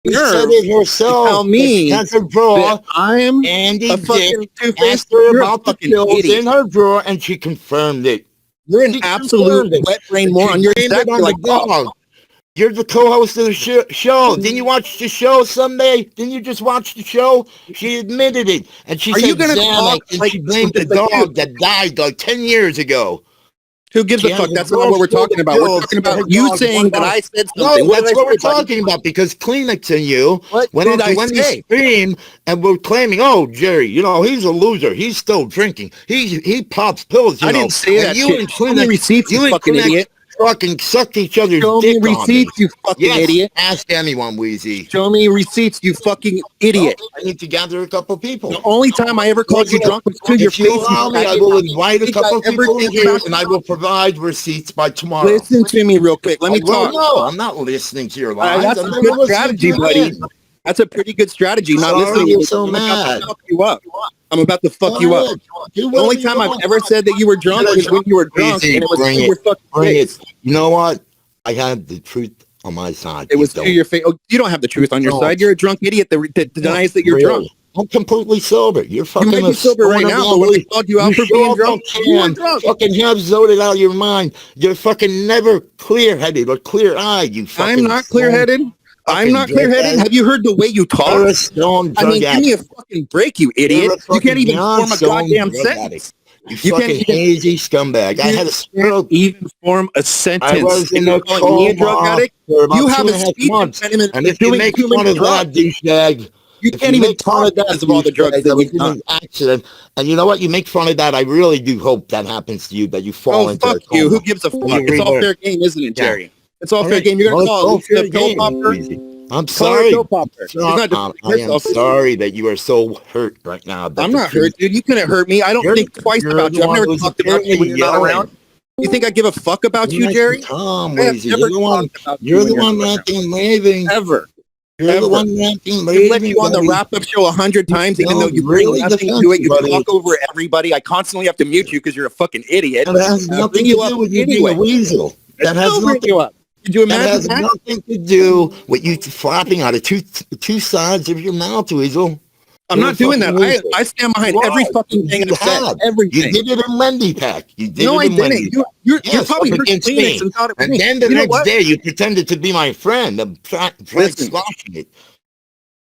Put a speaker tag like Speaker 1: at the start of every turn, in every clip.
Speaker 1: She said it herself.
Speaker 2: Tell me
Speaker 1: has her drawer.
Speaker 2: I'm
Speaker 1: Andy
Speaker 2: a fucking
Speaker 1: Dick asked her about the pills in her drawer, and she confirmed it.
Speaker 2: You're an absolute wet brain moron. You're exactly like
Speaker 1: dog. You're the co-host of the show. Didn't you watch the show Sunday? Didn't you just watch the show? She admitted it, and she said, "Damn," and she blamed the dog that died like 10 years ago.
Speaker 2: Who gives a fuck? That's not what we're talking about. We're talking about you saying that I said something.
Speaker 1: No, that's what we're talking about, because Kleenex and you went on to Wendy's stream and we're claiming, oh, Jerry, you know, he's a loser. He's still drinking. He pops pills, you know.
Speaker 2: I didn't say that shit.
Speaker 1: Show me receipts, you fucking idiot. Fucking suck each other's
Speaker 2: Show me receipts, you fucking idiot.
Speaker 1: Ask anyone, Weezy.
Speaker 2: Show me receipts, you fucking idiot.
Speaker 1: I need to gather a couple people.
Speaker 2: The only time I ever called you drunk was to your face.
Speaker 1: Allow me, I will invite a couple people here, and I will provide receipts by tomorrow.
Speaker 2: Listen to me real quick. Let me talk.
Speaker 1: No, I'm not listening to your lies.
Speaker 2: That's a good strategy, buddy. That's a pretty good strategy. Not listening.
Speaker 1: You're so mad.
Speaker 2: I'm about to fuck you up. The only time I've ever said that you were drunk was when you were drunk, and it was to your fucking face.
Speaker 1: You know what? I have the truth on my side.
Speaker 2: It was to your face. Oh, you don't have the truth on your side. You're a drunk idiot that denies that you're drunk.
Speaker 1: I'm completely sober. You're fucking
Speaker 2: you might be sober right now, but when we called you out for being drunk, you were drunk.
Speaker 1: Fucking have zoned out of your mind. You're fucking never clear-headed or clear-eyed. You fucking.
Speaker 2: I'm not clear-headed. I'm not clear-headed. Have you heard the way you talk? I mean, give me a fucking break, you idiot. You can't even form a goddamn sentence.
Speaker 1: You fucking hazy scumbag. I had a stroke.
Speaker 2: Even form a sentence.
Speaker 1: I was in a coma
Speaker 2: drug addict. You have a speech
Speaker 1: impediment. And if you make fun of that douchebag,
Speaker 2: you can't even talk because of all the drugs that we've done.
Speaker 1: Accident. And you know what? You make fun of that. I really do hope that happens to you, that you fall into
Speaker 2: fuck you. Who gives a fuck? It's all fair game, isn't it, Jerry? It's all fair game. You're going to call a pill popper?
Speaker 1: I'm sorry. I am sorry that you are so hurt right now.
Speaker 2: I'm not hurt, dude. You couldn't hurt me. I don't think twice about you. I've never talked about you when you're not around. You think I give a fuck about you, Jerry?
Speaker 1: You're the one ranting raving.
Speaker 2: Ever.
Speaker 1: You're the one ranting raving.
Speaker 2: I've let you on the wrap-up show 100 times, even though you bring nothing to it. You talk over everybody. I constantly have to mute you because you're a fucking idiot.
Speaker 1: That has nothing to do with you being a weasel. That has nothing.
Speaker 2: Could you imagine
Speaker 1: that has nothing to do with you flapping out of two sides of your mouth, Weasel.
Speaker 2: I'm not doing that. I stand behind every fucking thing I've said. Everything.
Speaker 1: You did it in Wendy Pack. You did
Speaker 2: no,
Speaker 1: it in
Speaker 2: I didn't. You're probably heard Kleenex and thought it was
Speaker 1: and then the next day, you pretended to be my friend. I'm squashing it.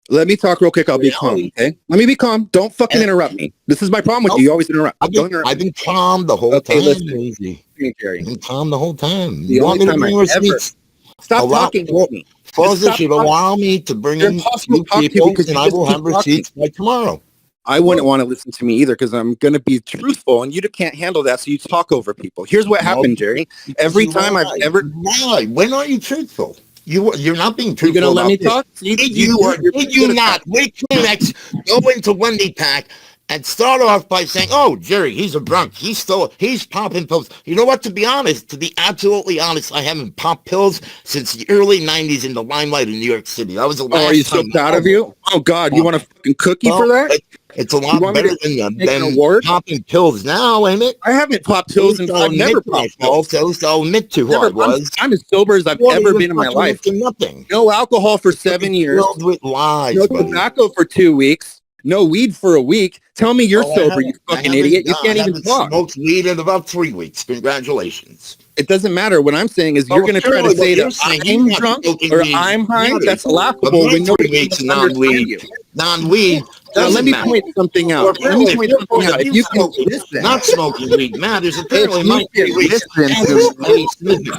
Speaker 2: Let me talk real quick. I'll be calm, okay? Let me be calm. Don't fucking interrupt me. This is my problem with you. You always interrupt.
Speaker 1: I've been calm the whole time. Easy.
Speaker 2: I've
Speaker 1: been calm the whole time.
Speaker 2: You want me to bring receipts? Stop talking to me.
Speaker 1: Fuzzy should allow me to bring in new people, and I will have receipts by tomorrow.
Speaker 2: I wouldn't want to listen to me either because I'm going to be truthful, and you can't handle that, so you talk over people. Here's what happened, Jerry. Every time I've ever...
Speaker 1: Why? When are you truthful? You're not being truthful.
Speaker 2: You're going to let me talk?
Speaker 1: Did you not? Wait till next. Go into Wendy Pack and start off by saying, oh, Jerry, he's a drunk. He's popping pills. You know what? To be honest, to be absolutely honest, I haven't popped pills since the early 90s in the limelight in New York City. That was the last time.
Speaker 2: Are you so proud of you? Oh, God, you want a fucking cookie for that?
Speaker 1: It's a lot better than popping pills now, ain't it?
Speaker 2: I haven't popped pills and I've never popped pills.
Speaker 1: I'll admit to who I was.
Speaker 2: I'm as sober as I've ever been in my life.
Speaker 1: Nothing.
Speaker 2: No alcohol for 7 years.
Speaker 1: Filled with lies,
Speaker 2: no tobacco for 2 weeks. No weed for a week. Tell me you're sober, you fucking idiot. You can't even talk.
Speaker 1: Smoked weed in about 3 weeks. Congratulations.
Speaker 2: It doesn't matter. What I'm saying is you're going to try to say that I'm drunk or I'm high. That's laughable when nobody can understand you.
Speaker 1: Non-weed.
Speaker 2: Now, let me point something out. If you can listen.
Speaker 1: Not smoking weed matters. Apparently,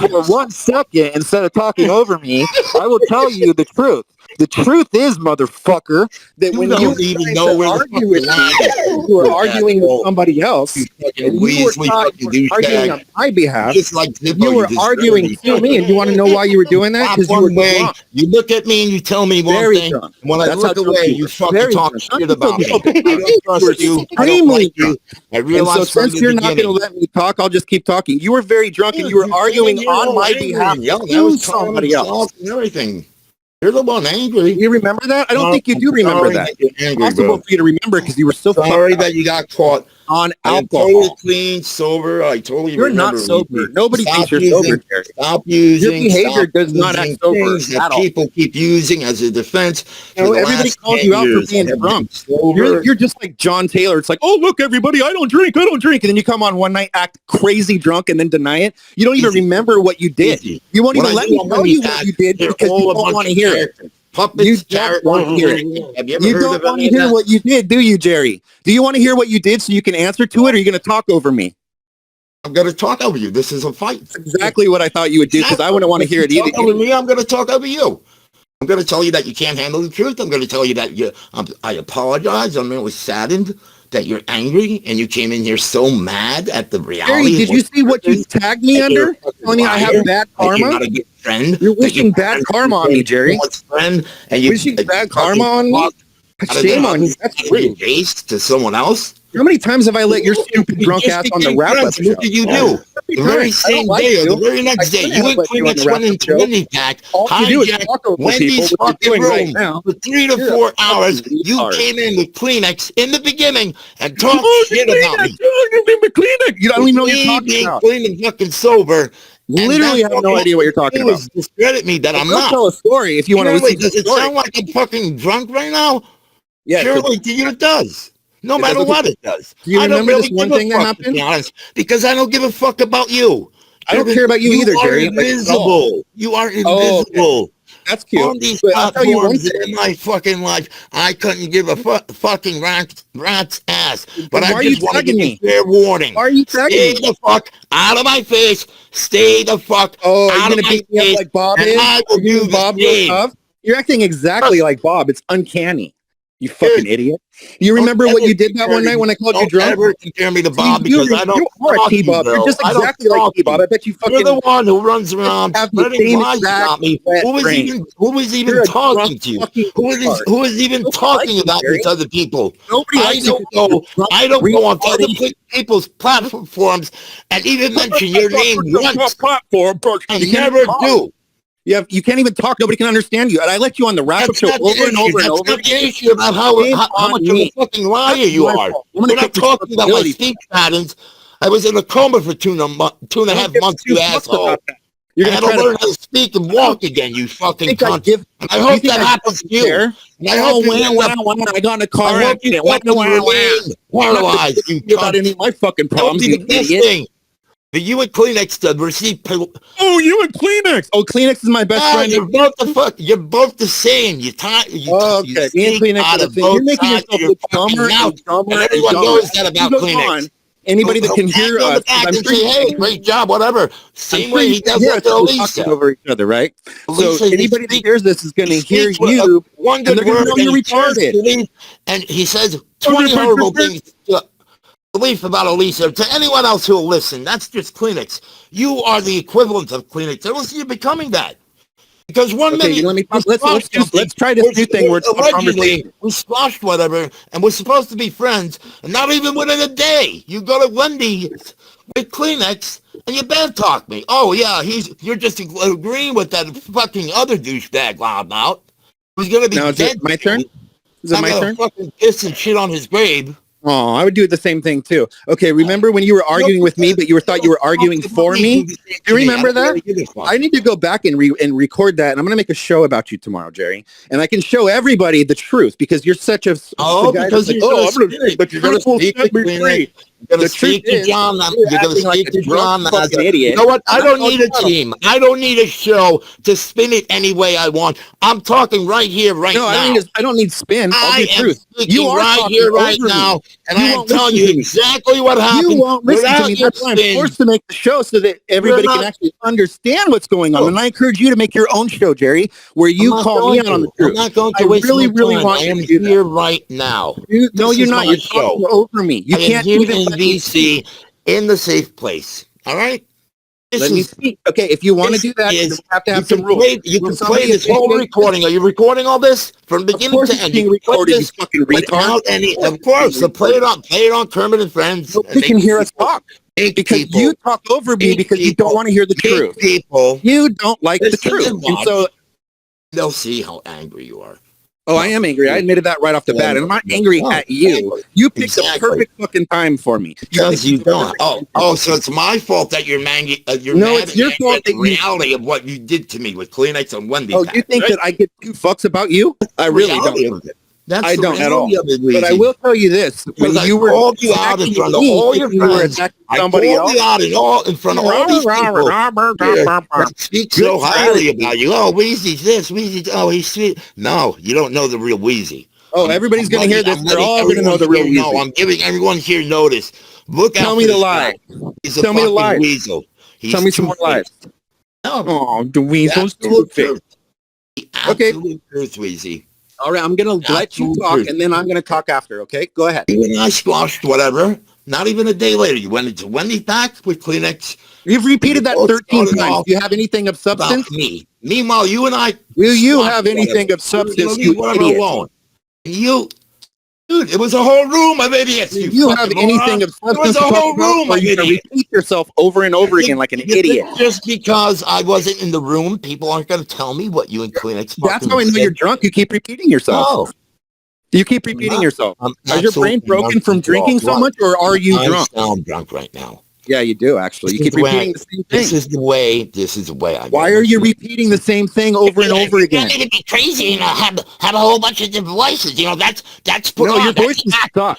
Speaker 2: for 1 second, instead of talking over me, I will tell you the truth. The truth is, motherfucker, that when you even know where argue with me, you are arguing with somebody else, and you were arguing on my behalf. You were arguing to me, and you want to know why you were doing that? Because you were drunk.
Speaker 1: You look at me and you tell me one thing. When I look away, you fucking talk shit about me. I don't trust you. I don't like you. I realize
Speaker 2: so since you're not going to let me talk, I'll just keep talking. You were very drunk, and you were arguing on my behalf to somebody else.
Speaker 1: Everything. You're the one angry.
Speaker 2: You remember that? I don't think you do remember that. It's impossible for you to remember because you were so
Speaker 1: sorry that you got caught
Speaker 2: on
Speaker 1: I am
Speaker 2: alcohol.
Speaker 1: totally clean, sober. I totally
Speaker 2: You're
Speaker 1: remember.
Speaker 2: not sober. Nobody thinks you're
Speaker 1: using,
Speaker 2: sober, Jerry.
Speaker 1: Stop using.
Speaker 2: Your behavior
Speaker 1: Stop
Speaker 2: does not
Speaker 1: using
Speaker 2: act sober
Speaker 1: things that
Speaker 2: at all.
Speaker 1: people keep using as a defense
Speaker 2: You
Speaker 1: for
Speaker 2: know,
Speaker 1: the
Speaker 2: everybody
Speaker 1: last
Speaker 2: calls
Speaker 1: 10
Speaker 2: you out for
Speaker 1: years.
Speaker 2: being
Speaker 1: I have
Speaker 2: drunk.
Speaker 1: been sober.
Speaker 2: You're just like John Taylor. It's like, oh, look, everybody, I don't drink. And then you come on one night, act crazy drunk, and then deny it. You don't even remember what you did.
Speaker 1: Easy.
Speaker 2: You won't
Speaker 1: When
Speaker 2: even
Speaker 1: I
Speaker 2: let
Speaker 1: do
Speaker 2: me
Speaker 1: on
Speaker 2: tell
Speaker 1: Monday
Speaker 2: you
Speaker 1: Pack,
Speaker 2: what you did
Speaker 1: they're
Speaker 2: because you
Speaker 1: all a
Speaker 2: don't
Speaker 1: bunch
Speaker 2: want to
Speaker 1: of
Speaker 2: hear it.
Speaker 1: characters. Puppets,
Speaker 2: You don't want to hear it.
Speaker 1: Have you ever
Speaker 2: You
Speaker 1: heard
Speaker 2: don't
Speaker 1: of
Speaker 2: want
Speaker 1: any
Speaker 2: to
Speaker 1: of
Speaker 2: hear
Speaker 1: that?
Speaker 2: what you did, do you, Jerry? Do you want to hear what you did so you can answer to it, or are you going to talk over me?
Speaker 1: I'm going to talk over you. This is a fight.
Speaker 2: That's exactly what I thought you would do, because I wouldn't want to hear it either.
Speaker 1: Talk over me, I'm going to talk over you. I'm going to tell you that you can't handle the truth. I'm going to tell you that I apologize. I'm really saddened that you're angry and you came in here so mad at the reality.
Speaker 2: Jerry, did you see what you tagged me under? Telling me I have bad karma?
Speaker 1: You're not a good friend.
Speaker 2: You're wishing bad karma on me, Jerry.
Speaker 1: Friend, and you
Speaker 2: wishing bad karma on me? Shame on you. That's rude.
Speaker 1: To someone else.
Speaker 2: How many times have I let your stupid drunk ass on the wrap-up show?
Speaker 1: What did you do? The very same day or the very next day, you and Kleenex went into Wendy Pack, hijacked Wendy's fucking room for 3 to 4 hours. You came in with Kleenex in the beginning and talked shit about me.
Speaker 2: You don't even know what you're talking about.
Speaker 1: Clean and fucking sober.
Speaker 2: Literally have no idea what you're talking about.
Speaker 1: Discredit me that I'm not.
Speaker 2: Tell a story if you want to listen to
Speaker 1: Does it sound like I'm fucking drunk right now?
Speaker 2: Yeah,
Speaker 1: surely to you it does. No matter what it does.
Speaker 2: Do you remember this one thing that happened?
Speaker 1: To be honest, because I don't give a fuck about you.
Speaker 2: I don't care about you either, Jerry.
Speaker 1: You are invisible. You are invisible.
Speaker 2: That's cute.
Speaker 1: On these platforms in my fucking life, I couldn't give a fucking rat's ass. But I just want to give you fair warning.
Speaker 2: Why are you tagging me?
Speaker 1: Stay the fuck out of my face. Stay the fuck out of my face.
Speaker 2: Like Bob
Speaker 1: and
Speaker 2: is?
Speaker 1: I will do the same.
Speaker 2: You're acting exactly like Bob. It's uncanny. You fucking idiot. You remember what you did that one night when I called you drunk?
Speaker 1: Don't ever compare me to Bob because I don't
Speaker 2: talk to you, Bob. You're just exactly like T-Bob. I bet you fucking...
Speaker 1: You're the one who runs around spreading lies about me. Who was even talking to you? Who is even talking about these other people? I don't go on other people's platforms and even mention your name once. I never do.
Speaker 2: You can't even talk. Nobody can understand you. And I let you on the wrap-up show over and over and over.
Speaker 1: That's not the issue about how much of a fucking liar you are. We're not talking about my speech patterns. I was in a coma for 2.5 months, you asshole. You're going to learn how to speak and walk again, you fucking cunt. And I hope that happens to you. And I hope
Speaker 2: I got in a car accident.
Speaker 1: Paralyzed, you cunt.
Speaker 2: Not any of my fucking problems, you idiot.
Speaker 1: But you and Kleenex to receive.
Speaker 2: Oh, you and Kleenex. Oh, Kleenex is my best friend.
Speaker 1: You're both the same. You
Speaker 2: okay. Me and Kleenex are the same. You're making yourself look dumber and dumber.
Speaker 1: And everyone knows that about Kleenex.
Speaker 2: Anybody that can hear us,
Speaker 1: I'm sure, hey, great job, whatever. Same way he does that to Elisa.
Speaker 2: Over each other, right? So anybody that hears this is going to hear you.
Speaker 1: One good word, and you're retarded. And he says 20 horrible things. Belief about Elisa to anyone else who will listen. That's just Kleenex. You are the equivalent of Kleenex. Unless you're becoming that. Because one minute,
Speaker 2: let's try this new thing where
Speaker 1: we squashed whatever, and we're supposed to be friends, and not even within a day, you go to Wendy's with Kleenex and you bad talk me. Oh yeah, you're just agreeing with that fucking other douchebag loud out. Who's gonna be dead?
Speaker 2: My turn. Is it my turn?
Speaker 1: Fucking piss and shit on his grave.
Speaker 2: Oh, I would do the same thing too. Okay, remember when you were arguing with me, but you thought you were arguing for me? Do you remember that? I need to go back and record that, and I'm going to make a show about you tomorrow, Jerry. And I can show everybody the truth because you're such a
Speaker 1: because you're going to speak to free. You're going to speak to John. You're going to speak to John. You know what? I don't need a team. I don't need a show to spin it any way I want. I'm talking right here, right now.
Speaker 2: I don't need spin. I'll be truth.
Speaker 1: You are right here, right now, and I'm telling you exactly what happened.
Speaker 2: You won't listen to me. That's why I'm forced to make the show so that everybody can actually understand what's going on. And I encourage you to make your own show, Jerry, where you call me out on the truth.
Speaker 1: I'm not going to waste my time. I am here right now.
Speaker 2: No, you're not. You're talking over me. You can't even
Speaker 1: VC in the safe place. All right?
Speaker 2: Let me speak. Okay, if you want to do that, you have to have some rules.
Speaker 1: You can play this whole recording. Are you recording all this from beginning to end?
Speaker 2: Being recorded, you fucking retard.
Speaker 1: Of course. So play it on Kermit and Friends.
Speaker 2: Nobody can hear us talk. Because you talk over me because you don't want to hear the truth.
Speaker 1: People.
Speaker 2: You don't like the truth. And so
Speaker 1: they'll see how angry you are.
Speaker 2: Oh, I am angry. I admitted that right off the bat, and I'm not angry at you. You picked the perfect fucking time for me.
Speaker 1: Because you don't. So it's my fault that you're mad.
Speaker 2: No, it's your fault that
Speaker 1: reality of what you did to me with Kleenex and Wendy.
Speaker 2: Oh, you think that I give two fucks about you? I really don't. I don't at all. But I will tell you this: when you were
Speaker 1: called you out in front of all your friends, somebody else, I called you out in front of all these people that speak so highly about you. Oh, Weezy's this, Weezy. Oh, he's sweet. No, you don't know the real Weezy.
Speaker 2: Oh, everybody's going to hear this. They're all going to know the real Weezy.
Speaker 1: No, I'm giving everyone here notice. Look out.
Speaker 2: Tell me the lie.
Speaker 1: Tell me the lie. Weasel.
Speaker 2: Tell me some more lies. Oh, the Weasel's too thick.
Speaker 1: Okay. Truth, Weezy.
Speaker 2: All right, I'm going to let you talk, and then I'm going to talk after, okay? Go ahead.
Speaker 1: You and I squashed whatever. Not even a day later, you went into Wendy pack with Kleenex.
Speaker 2: You've repeated that 13 times. Do you have anything of substance?
Speaker 1: Me. Meanwhile, you and I...
Speaker 2: Will you have anything of substance, you idiot?
Speaker 1: Alone. You... Dude, it was a whole room of idiots.
Speaker 2: Do you have anything of substance to talk about, or you repeat yourself over and over again like an idiot?
Speaker 1: Just because I wasn't in the room, people aren't going to tell me what you and Kleenex.
Speaker 2: That's how I know you're drunk. You keep repeating yourself.
Speaker 1: Oh.
Speaker 2: You keep repeating yourself. Is your brain broken from drinking so much, or are you drunk?
Speaker 1: I sound drunk right now.
Speaker 2: Yeah, you do, actually. You keep repeating the same thing.
Speaker 1: This is the way I...
Speaker 2: Why are you repeating the same thing over and over again?
Speaker 1: You can't be crazy and have a whole bunch of different voices. You know, that's put on.
Speaker 2: Your voice is suck.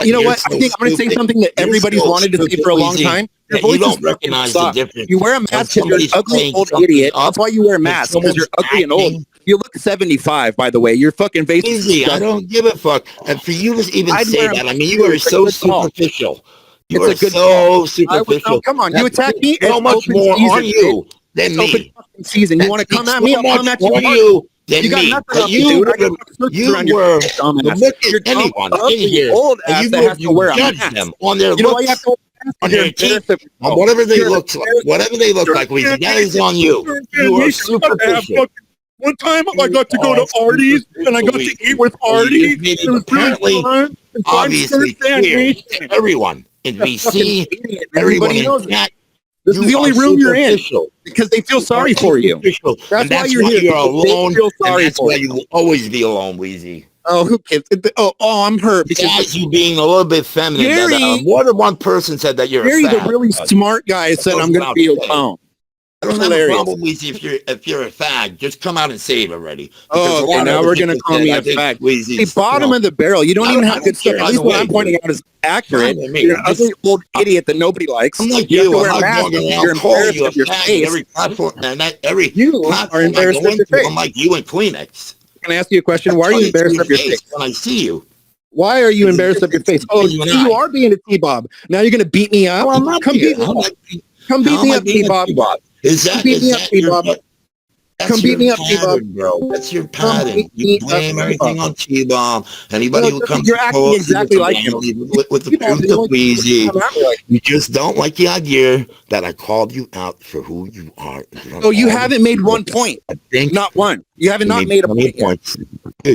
Speaker 2: You know what? I think I'm going to say something that everybody's wanted to say for a long time. Your voice
Speaker 1: don't recognize the difference.
Speaker 2: You wear a mask because you're an ugly old idiot. That's why you wear a mask, because you're ugly and old. You look 75, by the way. Your fucking face is...
Speaker 1: I don't give a fuck. And for you to even say that, I mean, you are so superficial. You are so superficial.
Speaker 2: Come on, you attack me.
Speaker 1: So much more on you than me.
Speaker 2: Season. You want to come at me? I'll come at
Speaker 1: you. You got nothing else to do. You were look at anyone in here.
Speaker 2: Old ass that has to wear a mask
Speaker 1: on their looks, on their teeth, on whatever they look like. That is on you. You are superficial.
Speaker 2: One time I got to go to Artie's and I got to eat with Artie.
Speaker 1: It was apparently, obviously clear to everyone in VC, everyone in chat.
Speaker 2: This is the only room you're in because they feel sorry for you.
Speaker 1: That's why you're here. You're alone, and that's why you will always be alone, Weezy.
Speaker 2: Oh, who cares? I'm hurt
Speaker 1: because you being a little bit feminine. Gary, more than one person said that you're
Speaker 2: Gary's a really smart guy. Said I'm going to be alone.
Speaker 1: I don't have a problem with if you're a fag. Just come out and say it already.
Speaker 2: Oh, okay. Now we're going to call me a fag. The bottom of the barrel. You don't even have good stuff. At least what I'm pointing out is accurate. You're an ugly old idiot that nobody likes.
Speaker 1: I'm like
Speaker 2: you. Have to wear a mask. You're embarrassed of your face.
Speaker 1: Every platform and every
Speaker 2: you are embarrassed of your face.
Speaker 1: I'm like you and Kleenex.
Speaker 2: Can I ask you a question? Why are you embarrassed of your face
Speaker 1: when I see you?
Speaker 2: Why are you embarrassed of your face? Oh, you are being a T-Bob. Now you're going to beat me up. Come beat me up. Come beat me up, T-Bob.
Speaker 1: Come beat me up, T-Bob. Bro, that's your pattern. You blame everything on T-Bob. Anybody who comes
Speaker 2: you're acting exactly like him.
Speaker 1: With the truth of Weezy, you just don't like the idea that I called you out for who you are.
Speaker 2: Oh, you haven't made one point. Not one. You haven't not made a point.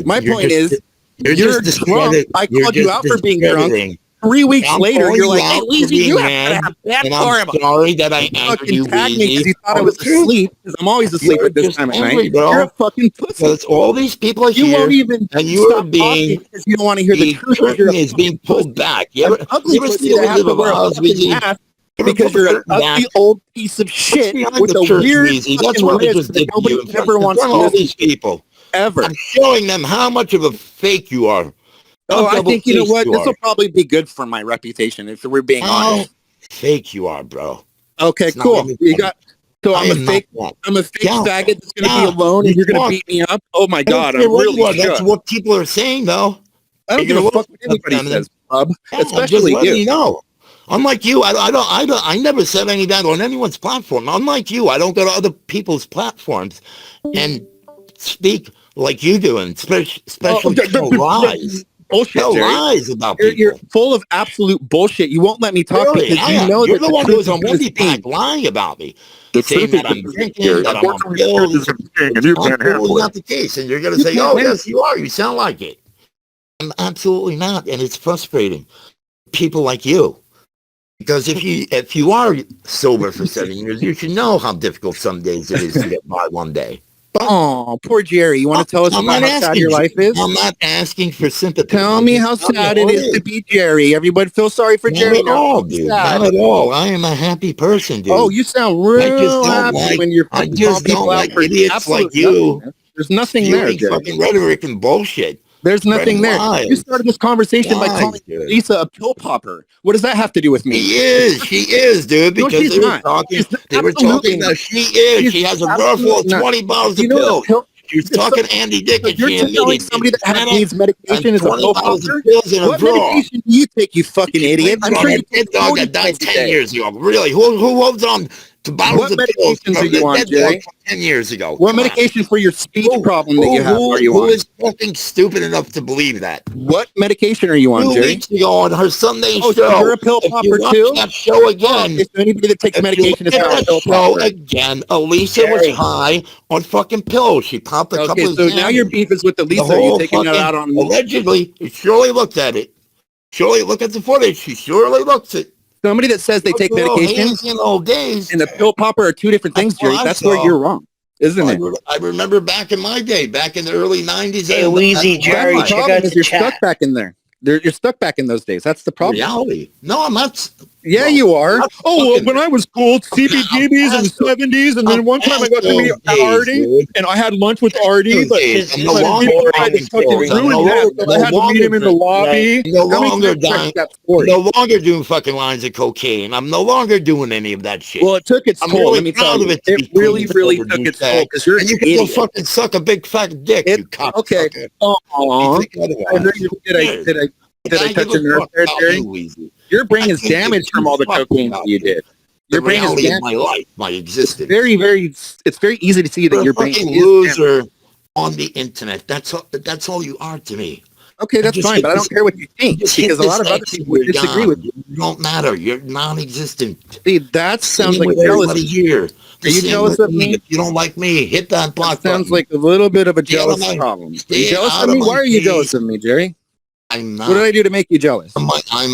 Speaker 2: My point is, you're drunk. I called you out for being drunk. 3 weeks later, you're like, hey, Weezy, you have that
Speaker 1: I'm sorry that I angered you, Weezy.
Speaker 2: Because you thought I was asleep, because I'm always asleep at this time of night. You're a fucking pussy.
Speaker 1: Because all these people are here,
Speaker 2: you won't even
Speaker 1: and you are being,
Speaker 2: because you don't want to hear the truth.
Speaker 1: Curtain is being pulled back. You ever see the Wizard of Oz, Weezy?
Speaker 2: Because you're an ugly old piece of shit with a weird
Speaker 1: that's what I just did to you.
Speaker 2: Never wants to
Speaker 1: all these people.
Speaker 2: Ever.
Speaker 1: I'm showing them how much of a fake you are.
Speaker 2: Oh, I think, you know what? This will probably be good for my reputation if we're being honest.
Speaker 1: Fake you are, bro.
Speaker 2: Okay, cool. You got... So I'm a fake faggot that's going to be alone and you're going to beat me up? Oh, my God. I'm really
Speaker 1: That's what people are saying, though.
Speaker 2: I don't give a fuck what anybody says, bub. Especially you.
Speaker 1: You know. Unlike you, I never said any of that on anyone's platform. Unlike you, I don't go to other people's platforms and speak like you do, and especially tell lies.
Speaker 2: Bullshit,
Speaker 1: Jerry. Lies about people.
Speaker 2: You're full of absolute bullshit. You won't let me talk because you know
Speaker 1: you're
Speaker 2: that
Speaker 1: the one who's on Wendy Pack lying about me. Saying that I'm drinking, that I'm on pills. And you can't handle it. Not the case. And you're going to say, oh, yes, you are. You sound like it. I'm absolutely not. And it's frustrating. People like you. Because if you are sober for 7 years, you should know how difficult some days it is to get by one day.
Speaker 2: Oh, poor Jerry. You want to tell us
Speaker 1: I'm
Speaker 2: about
Speaker 1: not
Speaker 2: how sad
Speaker 1: asking.
Speaker 2: your life is?
Speaker 1: I'm not asking for sympathy.
Speaker 2: Tell me how sad it is to be Jerry. Everybody feels sorry for Jerry
Speaker 1: Not at
Speaker 2: now.
Speaker 1: all, dude. Not at all. I am a happy person, dude.
Speaker 2: Oh, you sound
Speaker 1: I just
Speaker 2: real
Speaker 1: don't
Speaker 2: happy
Speaker 1: like.
Speaker 2: when you're
Speaker 1: I
Speaker 2: calling
Speaker 1: just
Speaker 2: people
Speaker 1: don't
Speaker 2: out
Speaker 1: like
Speaker 2: for
Speaker 1: idiots like
Speaker 2: absolute
Speaker 1: you.
Speaker 2: nothingness. There's nothing there,
Speaker 1: Spewing
Speaker 2: Jerry.
Speaker 1: fucking rhetoric and bullshit.
Speaker 2: There's nothing there.
Speaker 1: Lies.
Speaker 2: You started this conversation by calling
Speaker 1: Dude.
Speaker 2: Lisa a pill popper. What does that have to do with me?
Speaker 1: She is, dude.
Speaker 2: No,
Speaker 1: Because
Speaker 2: she's
Speaker 1: they were
Speaker 2: not.
Speaker 1: talking.
Speaker 2: She's
Speaker 1: They were
Speaker 2: absolutely
Speaker 1: talking
Speaker 2: not.
Speaker 1: that she is.
Speaker 2: She's
Speaker 1: She has a drawer full of
Speaker 2: absolutely not.
Speaker 1: 20 bottles
Speaker 2: You
Speaker 1: of
Speaker 2: know what a
Speaker 1: pills.
Speaker 2: pill?
Speaker 1: She was talking Andy Dick,
Speaker 2: So
Speaker 1: and
Speaker 2: you're
Speaker 1: she
Speaker 2: telling
Speaker 1: admitted
Speaker 2: somebody that needs
Speaker 1: and
Speaker 2: medication is a
Speaker 1: 20
Speaker 2: pill
Speaker 1: bottles of
Speaker 2: popper?
Speaker 1: pills in a
Speaker 2: What
Speaker 1: drawer.
Speaker 2: medication do you take, you fucking idiot? I'm sure you
Speaker 1: dead
Speaker 2: take
Speaker 1: dog
Speaker 2: 40
Speaker 1: that died
Speaker 2: pills a
Speaker 1: 10
Speaker 2: day.
Speaker 1: years ago. Really? Who holds on to bottles
Speaker 2: What
Speaker 1: of pills
Speaker 2: medications
Speaker 1: from
Speaker 2: are you
Speaker 1: the
Speaker 2: on,
Speaker 1: dead dog
Speaker 2: Jerry?
Speaker 1: from 10 years ago?
Speaker 2: What
Speaker 1: Come on.
Speaker 2: medication for your speech problem that you have are you
Speaker 1: Who
Speaker 2: on?
Speaker 1: is fucking stupid enough to believe that?
Speaker 2: What medication are you on,
Speaker 1: 2
Speaker 2: Jerry?
Speaker 1: weeks ago on her Sunday
Speaker 2: Oh,
Speaker 1: show.
Speaker 2: so you're a pill
Speaker 1: If
Speaker 2: popper
Speaker 1: you watch
Speaker 2: too?
Speaker 1: that show
Speaker 2: Oh,
Speaker 1: again,
Speaker 2: okay, so anybody that takes
Speaker 1: if you
Speaker 2: medication
Speaker 1: look
Speaker 2: is
Speaker 1: at
Speaker 2: not a
Speaker 1: that
Speaker 2: pill
Speaker 1: show
Speaker 2: popper.
Speaker 1: again, Alicia was high on fucking pills. She popped a couple
Speaker 2: Okay,
Speaker 1: of
Speaker 2: so now your beef is with
Speaker 1: the
Speaker 2: Lisa. Are you
Speaker 1: whole
Speaker 2: taking that
Speaker 1: fucking
Speaker 2: out on me?
Speaker 1: allegedly. Shirley looked at it. Shirley, look at the footage. She surely looks at
Speaker 2: Somebody that says they take medication
Speaker 1: in old days.
Speaker 2: and a pill popper are two different things, Jerry. That's where you're wrong, isn't it?
Speaker 1: I remember back in my day, back in the early 90s.
Speaker 3: Hey, Weezy, Jerry,
Speaker 2: That's the
Speaker 3: check
Speaker 2: problem
Speaker 3: out
Speaker 2: is
Speaker 3: the
Speaker 2: you're
Speaker 3: chat.
Speaker 2: stuck back in there. You're stuck back in those days. That's the problem.
Speaker 1: Reality. No, I'm not.
Speaker 2: Yeah, you are. Oh, well, when I was cool, CBGBs in the 70s, and then one time I got to meet Artie, and I had lunch with Artie, but
Speaker 1: I'm no longer
Speaker 2: tried to fucking ruin that, so I had to meet him in the lobby.
Speaker 1: I'm no longer doing fucking lines of cocaine. I'm no longer doing any of that shit.
Speaker 2: Well, it took its
Speaker 1: I'm
Speaker 2: toll.
Speaker 1: really
Speaker 2: Let me
Speaker 1: proud
Speaker 2: tell
Speaker 1: of
Speaker 2: you.
Speaker 1: it.
Speaker 2: It really, really took its toll because you're an
Speaker 1: you can go
Speaker 2: idiot.
Speaker 1: fucking suck a big fat dick, you cocksucker.
Speaker 2: Okay. Did I touch a nerve there, Jerry? Your brain is damaged from all the cocaine that you did. Your brain is damaged.
Speaker 1: My life, my existence.
Speaker 2: It's very easy to see that your brain is
Speaker 1: loser on the internet. That's all you are to me.
Speaker 2: Okay, that's fine, but I don't care what you think because a lot of other people would disagree with you.
Speaker 1: You don't matter. You're non-existent.
Speaker 2: See, that sounds like jealousy.
Speaker 1: Here.
Speaker 2: Are you jealous of me?
Speaker 1: If you don't like me, hit that block button.
Speaker 2: Sounds like a little bit of a jealous problem. Are you jealous of me? Why are you jealous of me, Jerry?
Speaker 1: I'm not.
Speaker 2: What did I do to make you jealous?
Speaker 1: I'm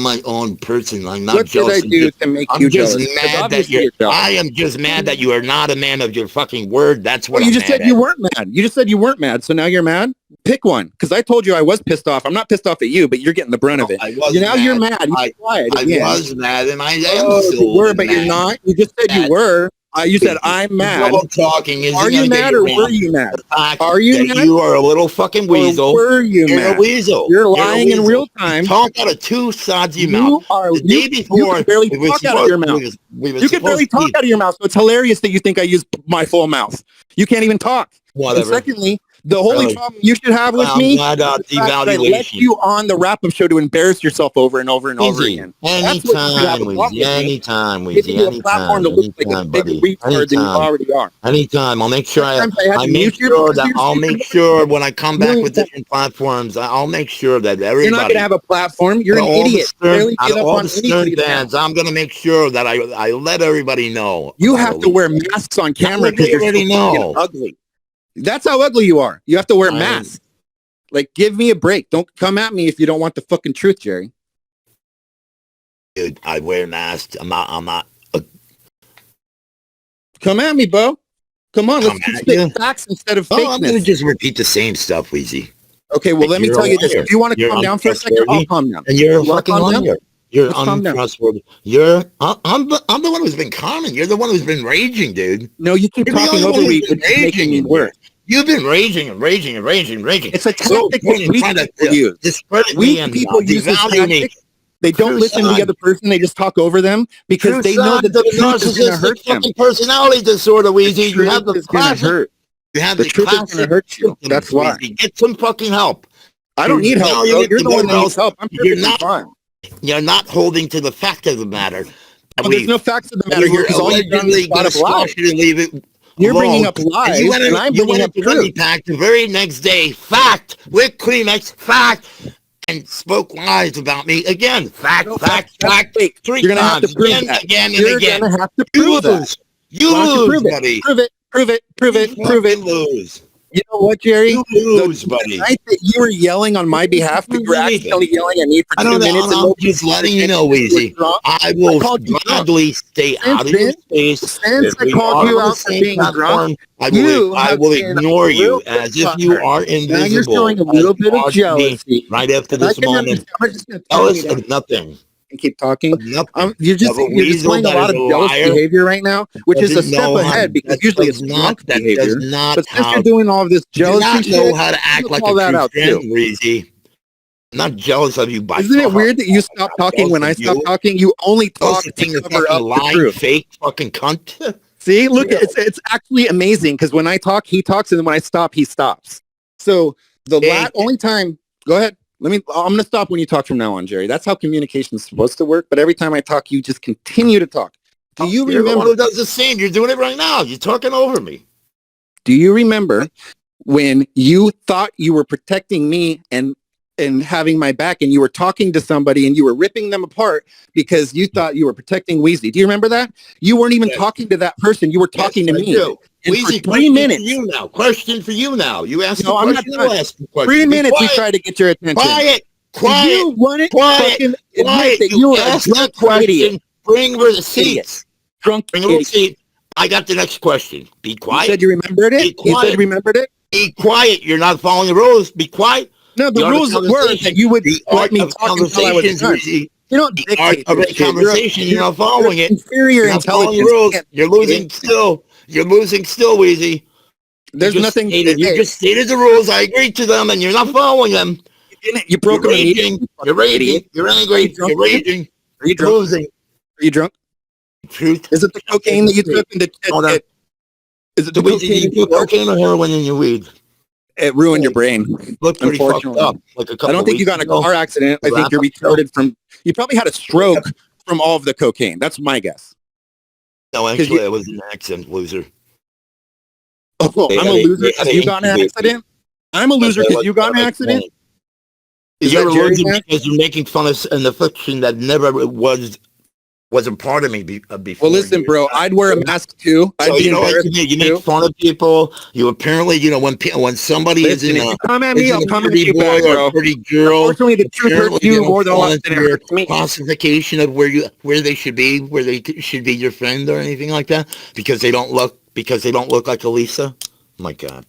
Speaker 1: my own person. I'm not
Speaker 2: what
Speaker 1: jealous.
Speaker 2: What did I do to make you jealous?
Speaker 1: Mad that I am just mad that you are not a man of your fucking word. That's what
Speaker 2: you just said. You weren't mad. You just said you weren't mad. So now you're mad? Pick one. Because I told you I was pissed off. I'm not pissed off at you, but you're getting the brunt of it. Now you're mad. You're quiet again.
Speaker 1: I was mad, and I am still
Speaker 2: you were, but you're not. You just said you were. You said I'm mad.
Speaker 1: Talking is
Speaker 2: are you mad or were you mad? Are you mad?
Speaker 1: You are a little fucking weasel.
Speaker 2: Or were you
Speaker 1: You're
Speaker 2: mad?
Speaker 1: a weasel.
Speaker 2: You're lying in real time.
Speaker 1: Talk out of two sides of your mouth. The day before,
Speaker 2: you can barely talk out of your mouth. You can barely talk out of your mouth. So it's hilarious that you think I use my full mouth. You can't even talk.
Speaker 1: Whatever.
Speaker 2: And secondly, the only problem you should have with me is I let you on the wrap-up show to embarrass yourself over and over and over again.
Speaker 1: Anytime,
Speaker 2: Giving you a platform to look like a bigger retard than you already are.
Speaker 1: Anytime. I'll make sure I'll make sure when I come back with different platforms, I'll make sure that everybody.
Speaker 2: You're not going to have a platform. You're an idiot.
Speaker 1: All the Stern fans, I'm going to make sure that I let everybody know.
Speaker 2: You have to wear masks on camera because you're so ugly. That's how ugly you are. You have to wear masks. Like, give me a break. Don't come at me if you don't want the fucking truth, Jerry.
Speaker 1: Dude, I wear masks. I'm not.
Speaker 2: Come at me, Bo. Come on, let's spit facts instead of fakeness.
Speaker 1: I'm going to just repeat the same stuff, Weezy.
Speaker 2: Okay, well, let me tell you this. If you want to calm down for a second, I'll calm down.
Speaker 1: And you're a fucking liar. You're untrustworthy. I'm the one who's been calming. You're the one who's been raging, dude.
Speaker 2: No, you keep talking over me, making me worse.
Speaker 1: You've been raging and raging and raging and raging.
Speaker 2: It's a tactic that we use. Weak people use this tactic. They don't listen to the other person. They just talk over them because they know that the truth is going to hurt them.
Speaker 1: Personality disorder, Weezy. You have the
Speaker 2: hurt.
Speaker 1: You have
Speaker 2: the truth is going to hurt you. That's why.
Speaker 1: Get some fucking help.
Speaker 2: I don't need help. You're the one that needs help. I'm perfectly fine.
Speaker 1: You're not holding to the fact of the matter.
Speaker 2: There's no facts of the matter here because all you've done is a lot of lies. You're bringing up lies, and I'm bringing up truth.
Speaker 1: The very next day, fact, with Kleenex, fact, and spoke lies about me again. Fact. 3
Speaker 2: You're going to have to prove that.
Speaker 1: Again.
Speaker 2: You're going to have to prove that.
Speaker 1: You lose, buddy.
Speaker 2: Prove it.
Speaker 1: Lose.
Speaker 2: You know what, Jerry?
Speaker 1: You lose, buddy.
Speaker 2: The night that you were yelling on my behalf, that you were accidentally yelling at me for 2 minutes.
Speaker 1: I'm just letting you know, Weezy. I will gladly stay out of your space.
Speaker 2: Since I called you out for being drunk,
Speaker 1: I will ignore you as if you are invisible.
Speaker 2: Now you're showing a little bit of jealousy.
Speaker 1: Right after this moment. Jealous of nothing.
Speaker 2: And keep talking. You're displaying a lot of jealous behavior right now, which is a step ahead because usually it's drunk behavior. But since you're doing all of this jealousy shit,
Speaker 1: know how to act like a true friend, Weezy. I'm not jealous of you.
Speaker 2: Isn't it weird that you stop talking when I stop talking? You only talk to cover up the truth.
Speaker 1: Fake fucking cunt.
Speaker 2: See, look, it's actually amazing because when I talk, he talks, and then when I stop, he stops. So the only time, go ahead. I'm going to stop when you talk from now on, Jerry. That's how communication is supposed to work. But every time I talk, you just continue to talk. Do you remember?
Speaker 1: The one who does the same. You're doing it right now. You're talking over me.
Speaker 2: Do you remember when you thought you were protecting me and having my back, and you were talking to somebody and you were ripping them apart because you thought you were protecting Weezy? Do you remember that? You weren't even talking to that person. You were talking to me.
Speaker 1: Weezy,
Speaker 2: for 3 minutes.
Speaker 1: Question for you now. You asked
Speaker 2: the question. I'm not 3 minutes we tried to get your attention.
Speaker 1: Quiet.
Speaker 2: You wanted fucking admit that you were a drunk idiot.
Speaker 1: Bring receipts.
Speaker 2: Drunk
Speaker 1: Bring a receipt. I got the next question. Be quiet.
Speaker 2: You said you remembered it? You said you remembered it?
Speaker 1: Be quiet. You're not following the rules. Be quiet.
Speaker 2: No, the rules were that you would let me talk until I was done. You don't dictate
Speaker 1: the conversation. You're not following it.
Speaker 2: Inferior intelligence.
Speaker 1: You're losing still. You're losing still, Weezy.
Speaker 2: There's nothing.
Speaker 1: You just stated the rules. I agreed to them, and you're not following them.
Speaker 2: You broke them.
Speaker 1: You're raging. You're angry. You're raging.
Speaker 2: Are you drunk?
Speaker 1: Losing.
Speaker 2: Are you drunk?
Speaker 1: Truth.
Speaker 2: Is it the cocaine that you took? Is it the cocaine?
Speaker 1: You took cocaine or heroin in your weed?
Speaker 2: It ruined your brain.
Speaker 1: Looked pretty fucked up.
Speaker 2: I don't think you got in a car accident. I think you're retarded from. You probably had a stroke from all of the cocaine. That's my guess.
Speaker 1: No, actually, I was an accident, loser.
Speaker 2: Oh, I'm a loser because you got in an accident? I'm a loser because you got in an accident?
Speaker 1: You're a loser because you're making fun of an affliction that never wasn't part of me before.
Speaker 2: Well, listen, bro, I'd wear a mask too.
Speaker 1: So you know what you make fun of people. You apparently, when somebody is in a
Speaker 2: come at me, I'll come at you
Speaker 1: back, or a pretty girl.
Speaker 2: Unfortunately, the truth hurts you more than it hurts me.
Speaker 1: Classification of where they should be, where they should be your friend or anything like that, because they don't look like Elisa. My God,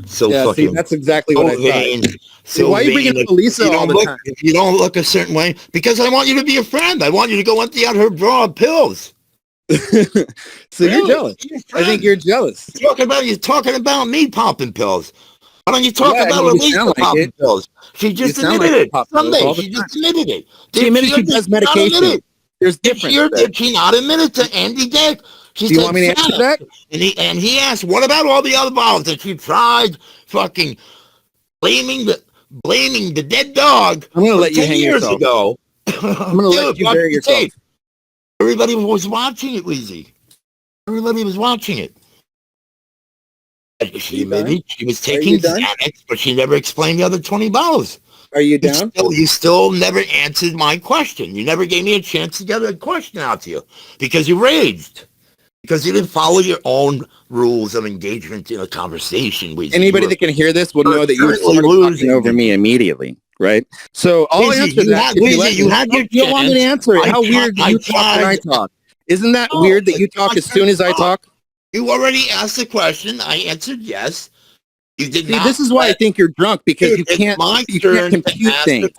Speaker 1: so fucking.
Speaker 2: See, that's exactly what I thought.
Speaker 1: So
Speaker 2: why are you bringing up Elisa all the time?
Speaker 1: If you don't look a certain way, because I want you to be a friend. I want you to go empty out her drawer of pills.
Speaker 2: So you're jealous. I think you're jealous.
Speaker 1: You're talking about me popping pills. Why don't you talk about Elisa popping pills? She just admitted it. Someday she just admitted it.
Speaker 2: She admitted she does medication. There's difference.
Speaker 1: Did she not admit it to Andy Dick?
Speaker 2: Do you want me to answer that?
Speaker 1: And he asked, what about all the other bottles that she tried fucking blaming the dead dog?
Speaker 2: I'm going to let you hang
Speaker 1: years
Speaker 2: yourself.
Speaker 1: Ago.
Speaker 2: I'm going to let you bury yourself.
Speaker 1: Everybody was watching it, Weezy. Everybody was watching it. She was taking Xanax, but she never explained the other 20 bottles.
Speaker 2: Are you down?
Speaker 1: You still never answered my question. You never gave me a chance to get a question out to you because you raged. Because you didn't follow your own rules of engagement in a conversation.
Speaker 2: Anybody that can hear this will know that you were talking over me immediately, right? So I'll answer that.
Speaker 1: You had your chance.
Speaker 2: You don't want me to answer it. How weird do you talk when I talk? Isn't that weird that you talk as soon as I talk?
Speaker 1: You already asked the question. I answered yes. You did not.
Speaker 2: This is why I think you're drunk, because you can't compute things.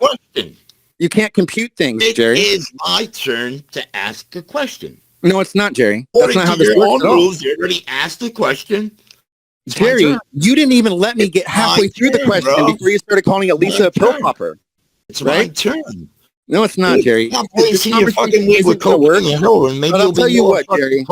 Speaker 2: You can't compute things, Jerry.
Speaker 1: It is my turn to ask a question.
Speaker 2: No, it's not, Jerry. That's not how this works at all.
Speaker 1: You already asked the question.
Speaker 2: Jerry, you didn't even let me get halfway through the question before you started calling Elisa a pill popper.
Speaker 1: It's my turn.
Speaker 2: No, it's not, Jerry.
Speaker 1: Stop wasting your fucking weed with cocaine.
Speaker 2: But I'll tell you what, Jerry.